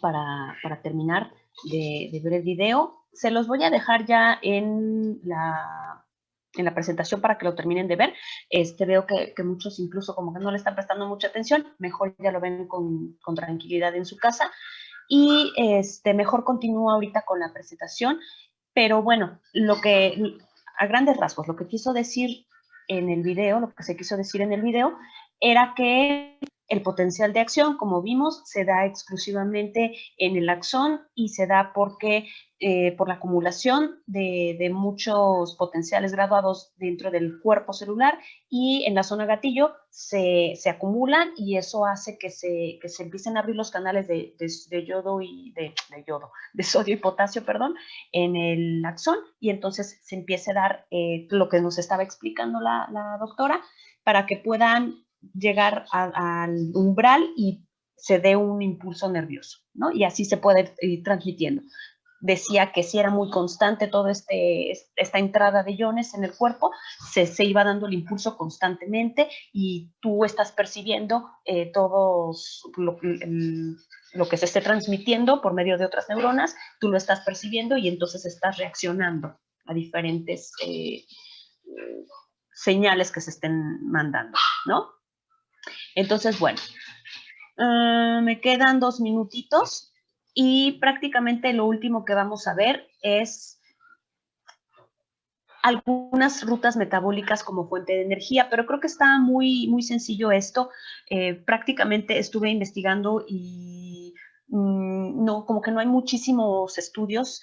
Speaker 1: para terminar de ver el video. Se los voy a dejar ya en la presentación para que lo terminen de ver. Veo que muchos incluso como que no le están prestando mucha atención. Mejor ya lo ven con tranquilidad en su casa. Y mejor continúo ahorita con la presentación. Pero bueno, a grandes rasgos, lo que quiso decir en el video, lo que se quiso decir en el video, era que el potencial de acción, como vimos, se da exclusivamente en el axón y se da porque por la acumulación de muchos potenciales graduados dentro del cuerpo celular, y en la zona gatillo se acumulan y eso hace que se empiecen a abrir los canales de yodo y de sodio y potasio, perdón, en el axón, y entonces se empieza a dar lo que nos estaba explicando la doctora, para que puedan llegar al umbral y se dé un impulso nervioso, ¿no? Y así se puede ir transmitiendo. Decía que si era muy constante toda esta entrada de iones en el cuerpo, se iba dando el impulso constantemente y tú estás percibiendo todo lo que se esté transmitiendo por medio de otras neuronas, tú lo estás percibiendo y entonces estás reaccionando a diferentes señales que se estén mandando, ¿no? Entonces, bueno, me quedan 2 minutitos y prácticamente lo último que vamos a ver es algunas rutas metabólicas como fuente de energía, pero creo que está muy, muy sencillo esto. Prácticamente estuve investigando y no, como que no hay muchísimos estudios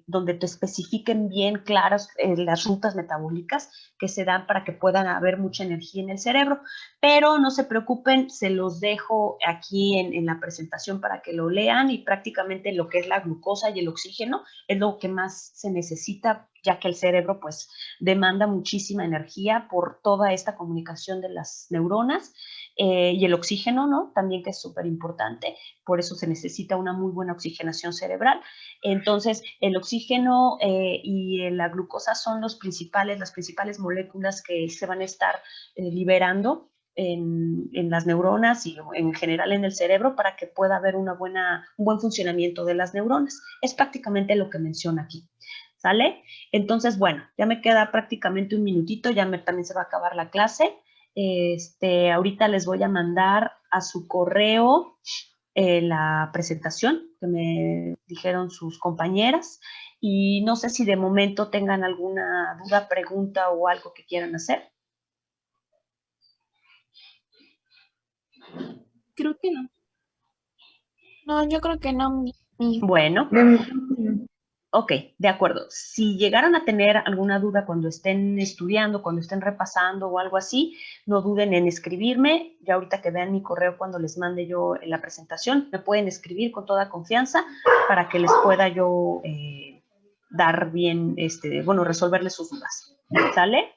Speaker 1: donde te especifiquen bien claras las rutas metabólicas que se dan para que puedan haber mucha energía en el cerebro, pero no se preocupen, se los dejo aquí en la presentación para que lo lean, y prácticamente lo que es la glucosa y el oxígeno es lo que más se necesita, ya que el cerebro pues demanda muchísima energía por toda esta comunicación de las neuronas, y el oxígeno, ¿no? También, que es súper importante, por eso se necesita una muy buena oxigenación cerebral. Entonces, el oxígeno y la glucosa son las principales moléculas que se van a estar liberando en las neuronas y en general en el cerebro para que pueda haber un buen funcionamiento de las neuronas. Es prácticamente lo que menciona aquí. ¿Sale? Entonces, bueno, ya me queda prácticamente un minutito, también se va a acabar la clase. Ahorita les voy a mandar a su correo la presentación que me dijeron sus compañeras, y no sé si de momento tengan alguna duda, pregunta o algo que quieran hacer.
Speaker 2: Creo que no. No, yo creo que no.
Speaker 1: Bueno. Ok, de acuerdo. Si llegaran a tener alguna duda cuando estén estudiando, cuando estén repasando o algo así, no duden en escribirme. Ya ahorita que vean mi correo cuando les mande yo la presentación, me pueden escribir con toda confianza para que les pueda yo dar bien, bueno, resolverles sus dudas. ¿Sale?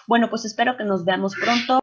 Speaker 1: Bueno, pues espero que nos veamos pronto.